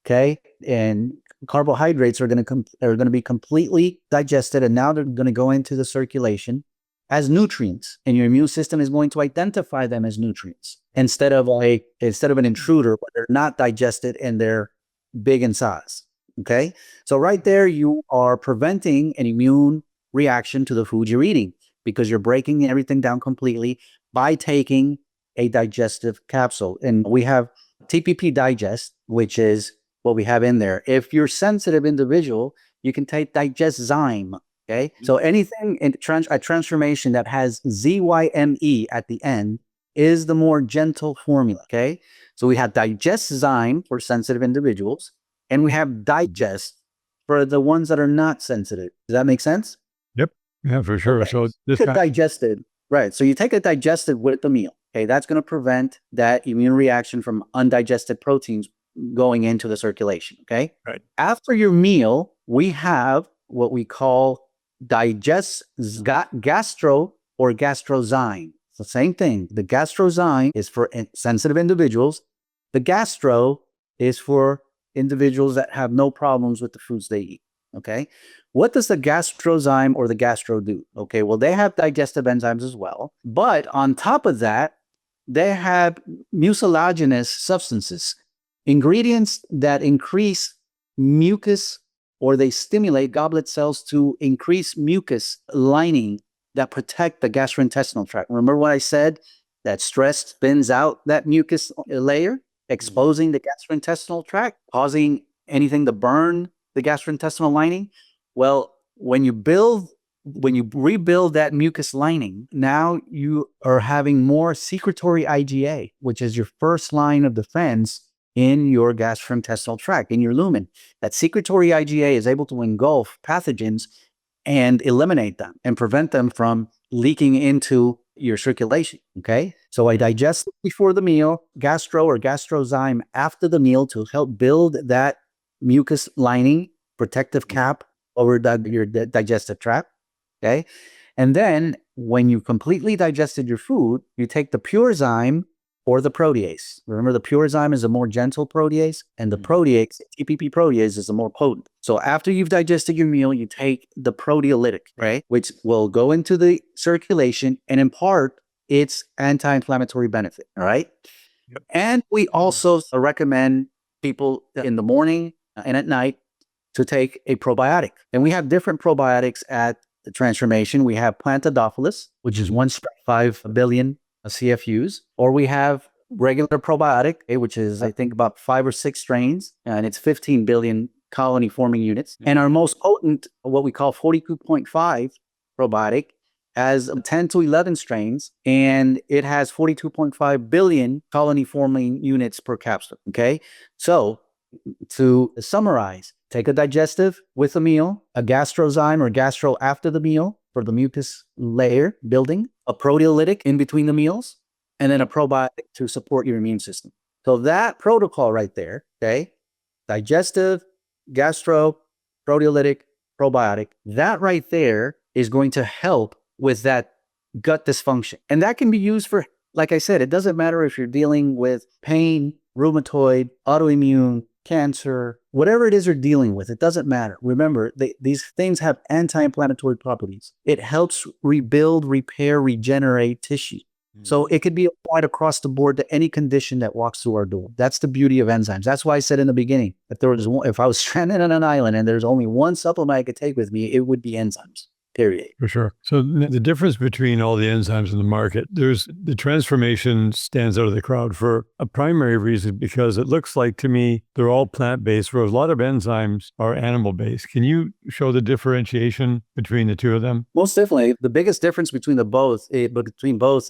okay, and carbohydrates are going to be completely digested, and now they're going to go into the circulation as nutrients, and your immune system is going to identify them as nutrients instead of an intruder, but they're not digested and they're big in size. Okay, so right there you are preventing an immune reaction to the food you're eating, because you're breaking everything down completely by taking a digestive capsule. And we have TPP Digest, which is what we have in there. If you're sensitive individual, you can take Digestzyme. Okay, so anything in a transformation that has ZYME at the end is the more gentle formula. Okay, so we have Digestzyme for sensitive individuals, and we have Digest for the ones that are not sensitive. Does that make sense? Yep. Yeah, for sure. Okay. So this digested, right? So you take it digested with the meal. Okay, that's going to prevent that immune reaction from undigested proteins going into the circulation. Okay, right. After your meal, we have what we call gastro or gastrozyme. It's the same thing. The gastrozyme is for sensitive individuals. The gastro is for individuals that have no problems with the foods they eat. Okay, what does the gastrozyme or the gastro do? Okay, well, they have digestive enzymes as well, but on top of that, they have mucilaginous substances, ingredients that increase mucus, or they stimulate goblet cells to increase mucus lining that protect the gastrointestinal tract. Remember what I said? That stress spins out that mucus layer, exposing the gastrointestinal tract, causing anything to burn the gastrointestinal lining. Well, when you build when you rebuild that mucus lining, now you are having more secretory IgA, which is your first line of defense in your gastrointestinal tract, in your lumen. That secretory IgA is able to engulf pathogens and eliminate them and prevent them from leaking into your circulation, okay? So I digest before the meal, gastro or gastrozyme after the meal to help build that mucus lining, protective cap over your digestive tract, okay? And then when you completely digested your food, you take the pure zyme or the protease. Remember, the pure zyme is a more gentle protease, and the protease, TPP protease, is a more potent. So after you've digested your meal, you take the proteolytic, right, which will go into the circulation and impart its anti-inflammatory benefit, all right? Yep. And we also recommend people in the morning and at night to take a probiotic. And we have different probiotics at the Transformation. We have Plantadophilus, which is 1.5 billion CFUs, or we have regular probiotic, which is, I think, about 5 or 6 strains, and it's 15 billion colony forming units. And our most potent, what we call 42.5 probiotic, has 10 to 11 strains, and it has 42.5 billion colony forming units per capsule. Okay. So to summarize, take a digestive with a meal, a gastrozyme or gastro after the meal for the mucus layer building, a proteolytic in between the meals, and then a probiotic to support your immune system. So that protocol right there, okay, digestive, gastro, proteolytic, probiotic, that right there is going to help with that gut dysfunction. And that can be used for, like I said, it doesn't matter if you're dealing with pain, rheumatoid, autoimmune, cancer, whatever it is you're dealing with, it doesn't matter. Remember, these things have anti-inflammatory properties. It helps rebuild, repair, regenerate tissue. So it could be applied across the board to any condition that walks through our door. That's the beauty of enzymes. That's why I said in the beginning, if I was stranded on an island and there's only one supplement I could take with me, it would be enzymes. Period. For sure. So the difference between all the enzymes in the market, there's the Transformation stands out of the crowd for a primary reason, because it looks like to me they're all plant-based, whereas a lot of enzymes are animal-based. Can you show the differentiation between the two of them? Most definitely. The biggest difference between both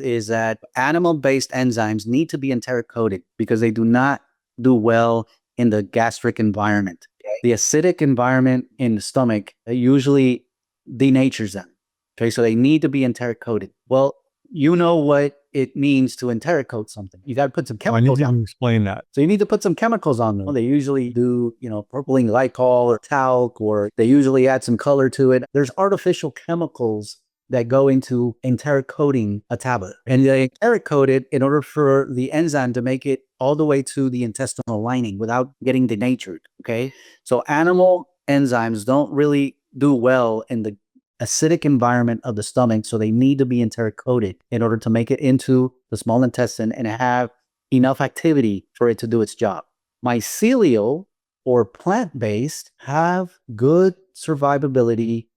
is that animal-based enzymes need to be enteric-coated because they do not do well in the gastric environment. The acidic environment in the stomach usually denatures them. Okay, so they need to be enteric coated. Well, you know what it means to enteric coat something. You got to put some chemicals I need on. to explain that. So you need to put some chemicals on them. They usually do, propylene glycol or talc, or they usually add some color to it. There's artificial chemicals that go into enteric coating a tablet. And they enteric coat it in order for the enzyme to make it all the way to the intestinal lining without getting denatured. Okay, so animal enzymes don't really do well in the acidic environment of the stomach, so they need to be enteric coated in order to make it into the small intestine and have enough activity for it to do its job. Mycelial or plant-based have good survivability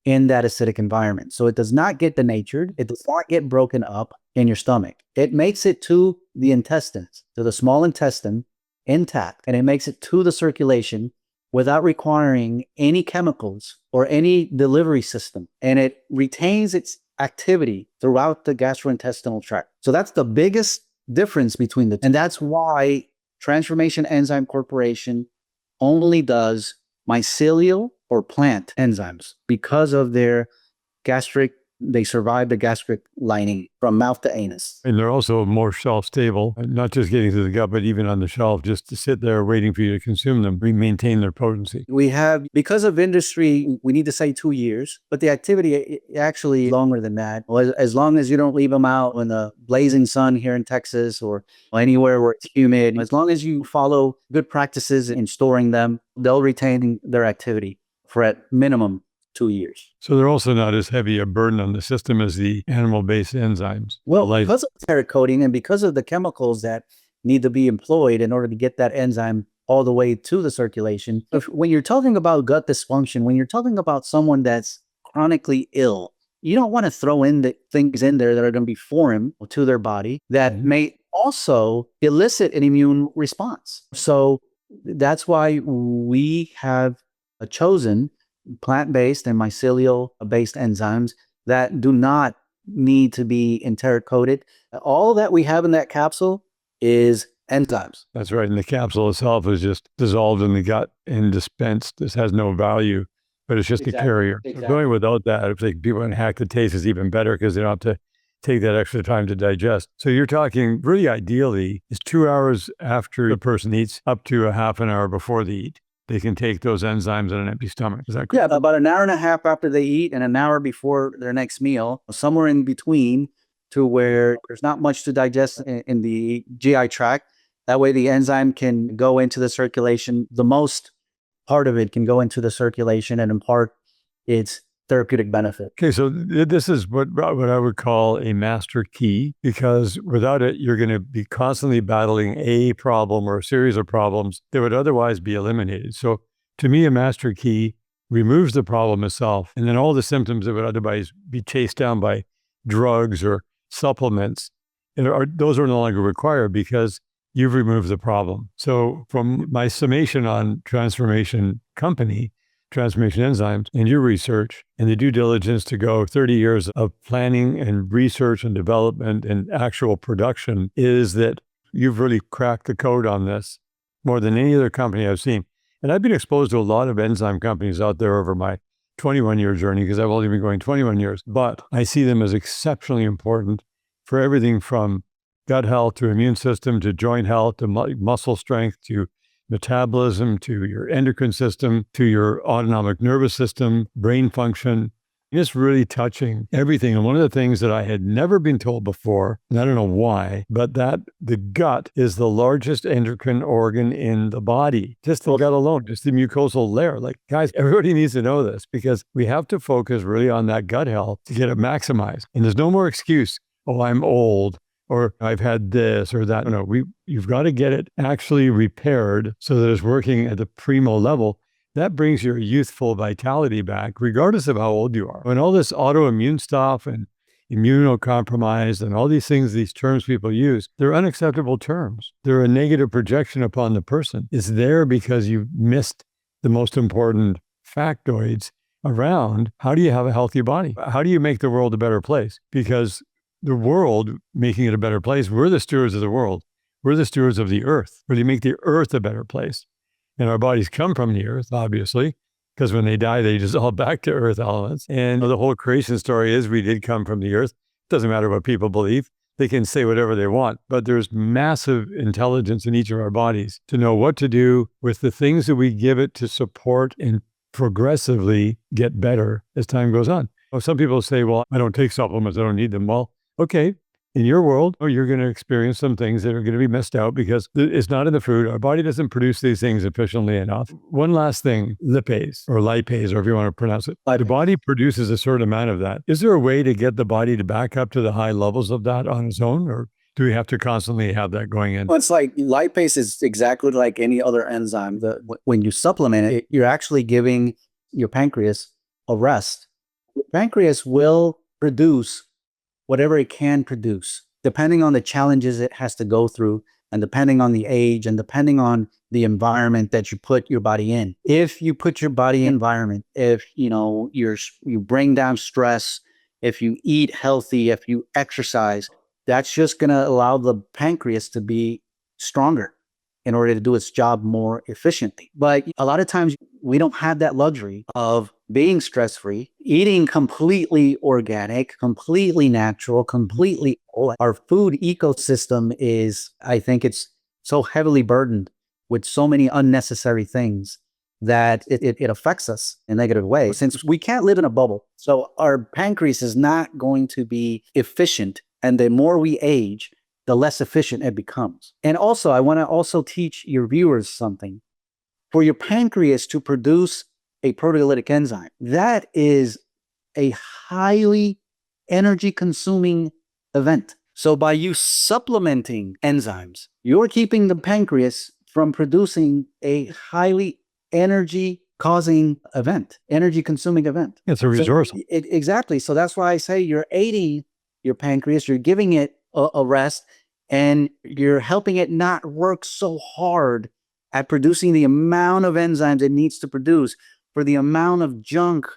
in that acidic environment. So it does not get denatured. It does not get broken up in your stomach. It makes it to the intestines, to the small intestine intact, and it makes it to the circulation without requiring any chemicals or any delivery system. And it retains its activity throughout the gastrointestinal tract. So that's the biggest difference between the two. And that's why Transformation Enzyme Corporation only does mycelial or plant enzymes, because of their they survive the gastric lining from mouth to anus. And they're also more shelf stable, not just getting to the gut, but even on the shelf, just to sit there waiting for you to consume them, maintain their potency. We have, because of industry, we need to say 2 years, but the activity actually longer than that. As long as you don't leave them out in the blazing sun here in Texas or anywhere where it's humid, as long as you follow good practices in storing them, they'll retain their activity for at minimum 2 years. So they're also not as heavy a burden on the system as the animal-based enzymes. Well, because of enteric coating and because of the chemicals that need to be employed in order to get that enzyme all the way to the circulation. When you're talking about gut dysfunction, when you're talking about someone that's chronically ill, you don't want to throw in the things in there that are going to be foreign to their body that may also elicit an immune response. So that's why we have chosen plant-based and mycelial-based enzymes that do not need to be enteric-coated. All that we have in that capsule is enzymes. That's right. And the capsule itself is just dissolved in the gut and dispensed. This has no value, but it's just a carrier. Exactly. Going without that, if people can hack the taste, is even better because they don't have to take that extra time to digest. So you're talking really ideally is 2 hours after the person eats up to a half an hour before they eat. They can take those enzymes on an empty stomach. Is that correct? Yeah, about an hour and a half after they eat and an hour before their next meal, somewhere in between to where there's not much to digest in the GI tract. That way the enzyme can go into the circulation. The most part of it can go into the circulation and impart its therapeutic benefit. Okay, so this is what I would call a master key, because without it, you're going to be constantly battling a problem or a series of problems that would otherwise be eliminated. So to me, a master key removes the problem itself, and then all the symptoms that would otherwise be chased down by drugs or supplements, those are no longer required because you've removed the problem. So from my summation on Transformation Company, Transformation Enzymes, and your research and the due diligence to go 30 years of planning and research and development and actual production, is that you've really cracked the code on this more than any other company I've seen. And I've been exposed to a lot of enzyme companies out there over my 21-year journey, because I've only been going 21 years, but I see them as exceptionally important for everything from gut health to immune system to joint health to muscle strength to metabolism to your endocrine system to your autonomic nervous system, brain function. It's really touching everything. And one of the things that I had never been told before, and I don't know why, but that the gut is the largest endocrine organ in the body. Just the gut alone, just the mucosal layer. Like, guys, everybody needs to know this, because we have to focus really on that gut health to get it maximized. And there's no more excuse. Oh, I'm old, or I've had this or that. No, you've got to get it actually repaired so that it's working at the primo level. That brings your youthful vitality back, regardless of how old you are. And all this autoimmune stuff and immunocompromised and all these things, these terms people use, they're unacceptable terms. They're a negative projection upon the person. It's there because you missed the most important factoids around how do you have a healthy body? How do you make the world a better place? Because the world, making it a better place, we're the stewards of the world. We're the stewards of the earth. Really make the earth a better place. And our bodies come from the earth, obviously, because when they die, they dissolve back to earth elements. And the whole creation story is we did come from the earth. Doesn't matter what people believe. They can say whatever they want, but there's massive intelligence in each of our bodies to know what to do with the things that we give it to support and progressively get better as time goes on. Well, some people say, well, I don't take supplements, I don't need them. Well, okay, in your world, you're going to experience some things that are going to be missed out because it's not in the food. Our body doesn't produce these things efficiently enough. One last thing, lipase or lipase, or if you want to pronounce it. The body produces a certain amount of that. Is there a way to get the body to back up to the high levels of that on its own, or do we have to constantly have that going in? Well, it's like lipase is exactly like any other enzyme. When you supplement it, you're actually giving your pancreas a rest. Your pancreas will produce whatever it can produce, depending on the challenges it has to go through, and depending on the age, and depending on the environment that you put your body in. If you put your body in environment, if you bring down stress, if you eat healthy, if you exercise, that's just going to allow the pancreas to be stronger in order to do its job more efficiently. But a lot of times we don't have that luxury of being stress-free, eating completely organic, completely natural, completely whole. Our food ecosystem is, I think it's so heavily burdened with so many unnecessary things that it affects us in a negative way, since we can't live in a bubble. So our pancreas is not going to be efficient. And the more we age, the less efficient it becomes. And also, I want to also teach your viewers something. For your pancreas to produce a proteolytic enzyme, that is a highly energy-consuming event. So by you supplementing enzymes, you're keeping the pancreas from producing a highly energy-causing event, energy-consuming event. It's a resource. Exactly. So that's why I say you're aiding your pancreas, you're giving it a rest, and you're helping it not work so hard at producing the amount of enzymes it needs to produce for the amount of junk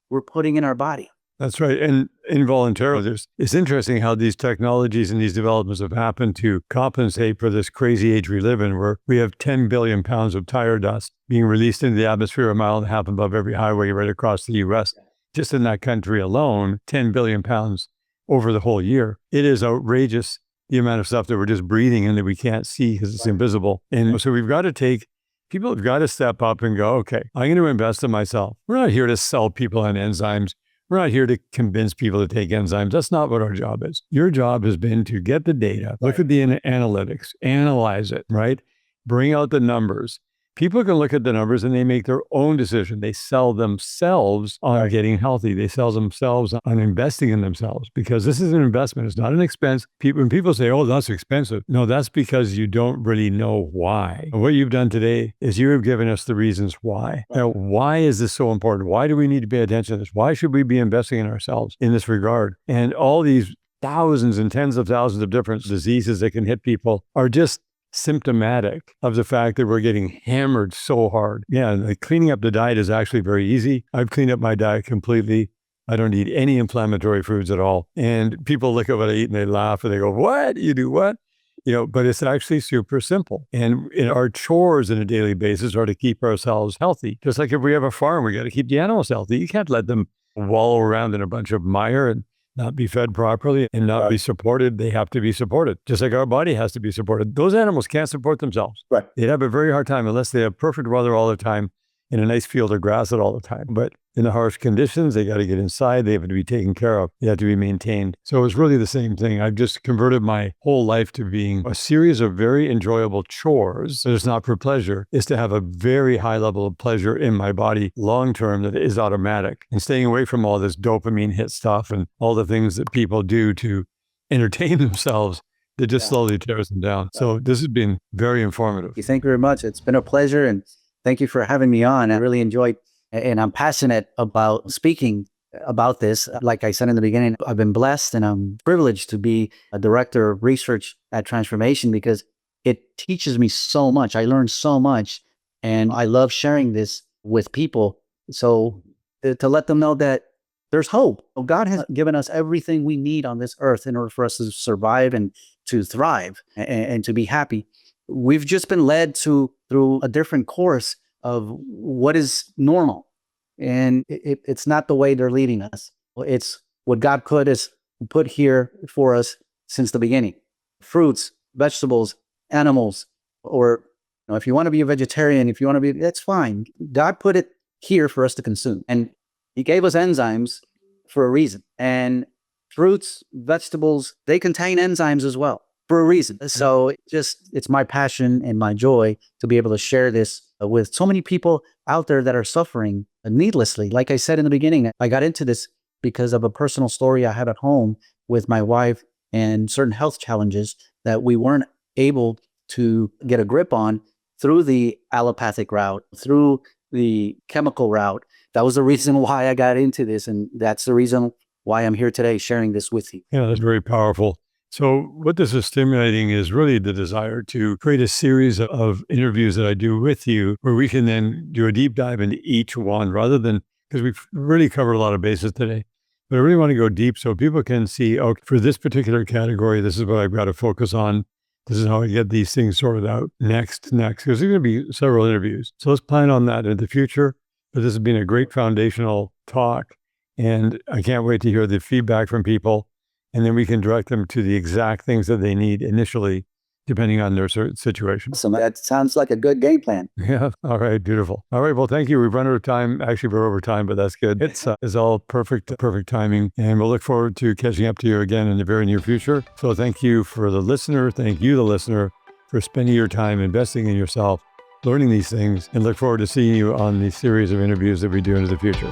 we're putting in our body. That's right. And involuntarily, it's interesting how these technologies and these developments have happened to compensate for this crazy age we live in, where we have 10 billion pounds of tire dust being released into the atmosphere 1.5 miles above every highway right across the U.S. Just in that country alone, 10 billion pounds over the whole year. It is outrageous, the amount of stuff that we're just breathing in that we can't see because it's invisible. And so people have got to step up and go, okay, I'm going to invest in myself. We're not here to sell people on enzymes. We're not here to convince people to take enzymes. That's not what our job is. Your job has been to get the data, look at the analytics, analyze it, right? Bring out the numbers. People can look at the numbers and they make their own decision. They sell themselves on getting healthy. They sell themselves on investing in themselves, because this is an investment. It's not an expense. When people say, oh, that's expensive. No, that's because you don't really know why. And what you've done today is you have given us the reasons why. Now, why is this so important? Why do we need to pay attention to this? Why should we be investing in ourselves in this regard? And all these thousands and tens of thousands of different diseases that can hit people are just symptomatic of the fact that we're getting hammered so hard. Yeah, like cleaning up the diet is actually very easy. I've cleaned up my diet completely. I don't eat any inflammatory foods at all. And people look at what I eat and they laugh and they go, what? You do what? But it's actually super simple. And our chores on a daily basis are to keep ourselves healthy. Just like if we have a farm, we got to keep the animals healthy. You can't let them wallow around in a bunch of mire and not be fed properly and not be supported. They have to be supported, just like our body has to be supported. Those animals can't support themselves. Right. They'd have a very hard time unless they have perfect weather all the time in a nice field of grass all the time. But in the harsh conditions, they got to get inside. They have to be taken care of. They have to be maintained. So it's really the same thing. I've just converted my whole life to being a series of very enjoyable chores. So it's not for pleasure. It's to have a very high level of pleasure in my body long-term that is automatic, and staying away from all this dopamine hit stuff and all the things that people do to entertain themselves that just slowly tears them down. So this has been very informative. Thank you very much. It's been a pleasure. And thank you for having me on. I really enjoyed, and I'm passionate about speaking about this. Like I said in the beginning, I've been blessed and I'm privileged to be a director of research at Transformation, because it teaches me so much. I learned so much, and I love sharing this with people. So to let them know that there's hope. God has given us everything we need on this earth in order for us to survive and to thrive and to be happy. We've just been led through a different course of what is normal. And it's not the way they're leading us. It's what God put here for us since the beginning. Fruits, vegetables, animals, or if you want to be a vegetarian, if you want to be, that's fine. God put it here for us to consume. And He gave us enzymes for a reason. And fruits, vegetables, they contain enzymes as well for a reason. So it's my passion and my joy to be able to share this with so many people out there that are suffering needlessly. Like I said in the beginning, I got into this because of a personal story I had at home with my wife and certain health challenges that we weren't able to get a grip on through the allopathic route, through the chemical route. That was the reason why I got into this. And that's the reason why I'm here today sharing this with you. Yeah, that's very powerful. So what this is stimulating is really the desire to create a series of interviews that I do with you, where we can then do a deep dive into each one, rather than, because we've really covered a lot of bases today, but I really want to go deep so people can see, okay, for this particular category, this is what I've got to focus on. This is how I get these things sorted out next, because there's going to be several interviews. So let's plan on that in the future. But this has been a great foundational talk, and I can't wait to hear the feedback from people. And then we can direct them to the exact things that they need initially, depending on their certain situation. So that sounds like a good game plan. Yeah. All right. Beautiful. All right. Well, thank you. We've run out of time. Actually, we're over time, but that's good. It's all perfect timing. And we'll look forward to catching up to you again in the very near future. So thank you for the listener. Thank you, the listener, for spending your time investing in yourself, learning these things, and look forward to seeing you on the series of interviews that we do into the future.